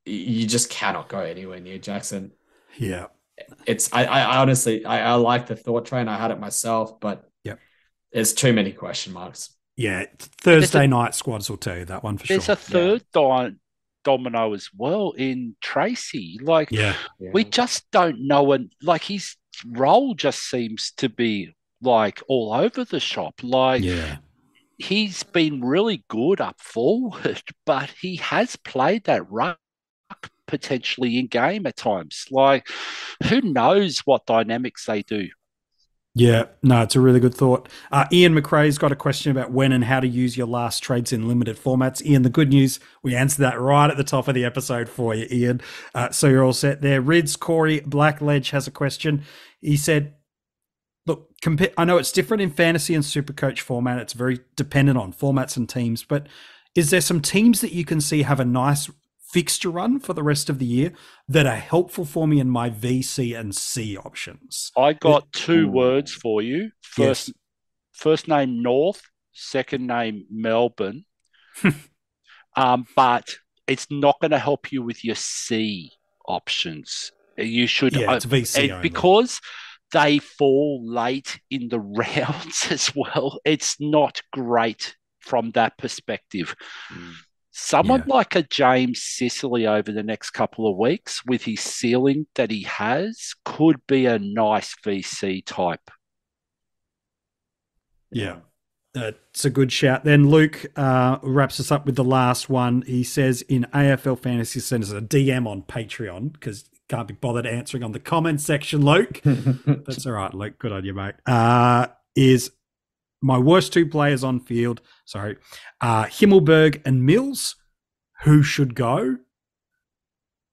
you just cannot go anywhere near Jackson. Yeah. I honestly, I like the thought train. I had it myself, but there's too many question marks. Yeah. Thursday night squads will tell you that one for sure. There's a third domino as well in Tracy. We just don't know. And his role just seems to be like all over the shop. Like, Yeah. he's been really good up forward, but he has played that ruck potentially in game at times. Like, who knows what dynamics they do? Yeah, no, it's a really good thought. Ian McRae's got a question about when and how to use your last trades in limited formats. Ian, the good news, we answered that right at the top of the episode for you, Ian. So you're all set there. Rids Corey Blackledge has a question. He said, look, I know it's different in fantasy and SuperCoach format. It's very dependent on formats and teams, but is there some teams that you can see have a nice fixture run for the rest of the year that are helpful for me in my V, C, and C options? I got two words for you. First name North, second name Melbourne. But it's not going to help you with your C options. You should, it's VC only. because they fall late in the rounds as well. It's not great from that perspective. Someone like a James Sicily over the next couple of weeks with his ceiling that he has could be a nice VC type. Yeah. It's a good shout. Then Luke wraps us up with the last one. He says in AFL Fantasy Centers, a DM on Patreon, because can't be bothered answering on the comment section, Luke. That's all right, Luke. Good on you, mate. Is my worst two players on field, Himmelberg and Mills, who should go?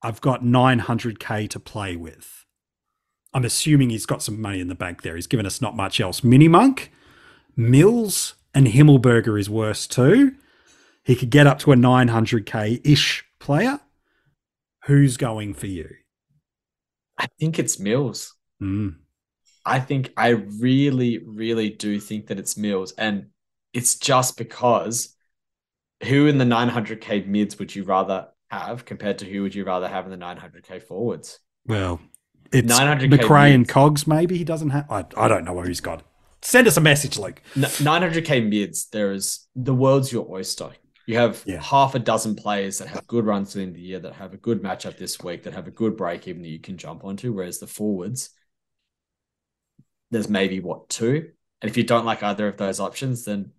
I've got 900K to play with. I'm assuming he's got some money in the bank there. He's given us not much else. MiniMonk, Mills, and Himmelberg are his worst two. He could get up to a 900K-ish player. Who's going for you? I think it's Mills. I really, really do think that it's Mills. And it's just because who in the 900K mids would you rather have compared to who would you rather have in the 900K forwards? Well, it's 900K McRae and mids. Cogs, maybe he doesn't have. I don't know where he's got. Send us a message, Luke. 900K mids, the world's your oyster. You have half a dozen players that have good runs in the year, that have a good matchup this week, that have a good break even that you can jump onto, whereas the forwards, there's maybe, two? And if you don't like either of those options, then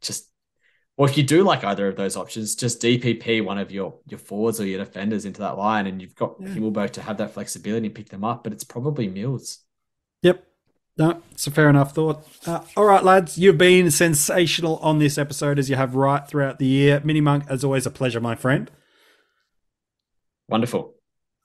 if you do like either of those options, just DPP one of your forwards or your defenders into that line, and you've got Himmelberg to have that flexibility and pick them up, but it's probably Mills. Yep. No, it's a fair enough thought. All right, lads, you've been sensational on this episode, as you have right throughout the year. MiniMonk, as always, a pleasure, my friend. Wonderful.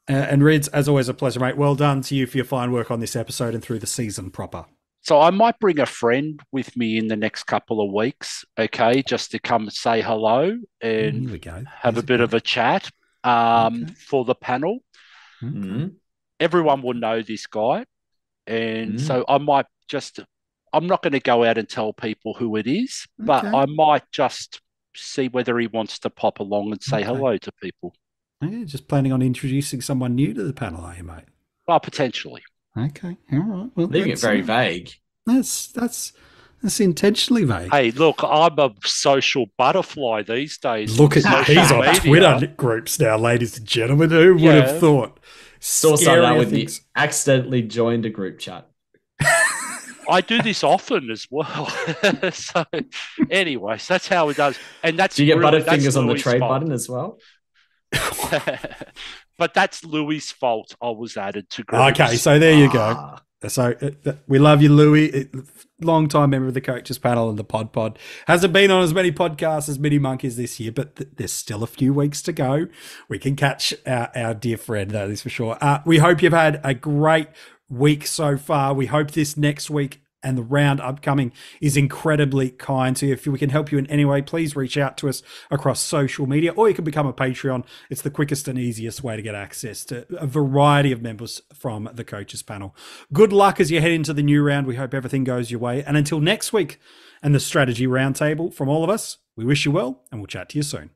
And Rids, as always, a pleasure, mate. Well done to you for your fine work on this episode and through the season proper. So I might bring a friend with me in the next couple of weeks, okay, just to come say hello and Here we go. have a bit of a chat for the panel. Okay. Everyone will know this guy. And so I might I'm not going to go out and tell people who it is, but I might just see whether he wants to pop along and say hello to people. Okay, just planning on introducing someone new to the panel, are you, mate? Well, potentially. Okay, all right. Well, leaving it very vague. That's intentionally vague. Hey, look, I'm a social butterfly these days. Look at he's on Twitter groups now, ladies and gentlemen. Who would have thought? Saw something out with you accidentally joined a group chat. I do this often as well. So, anyways, that's how it does. And that's do you get butterfingers on the trade button as well? But that's Louis' fault. I was added to groups. Okay, so there you go. So we love you, Louis. Long time member of the coaches panel and the pod. Hasn't been on as many podcasts as MiniMonk is this year, but there's still a few weeks to go. We can catch our dear friend, that is for sure. We hope you've had a great week so far. We hope this next week and the round upcoming is incredibly kind to you. If we can help you in any way, please reach out to us across social media, or you can become a Patreon. It's the quickest and easiest way to get access to a variety of members from the coaches panel. Good luck as you head into the new round. We hope everything goes your way. And until next week and the strategy roundtable, from all of us, we wish you well, and we'll chat to you soon.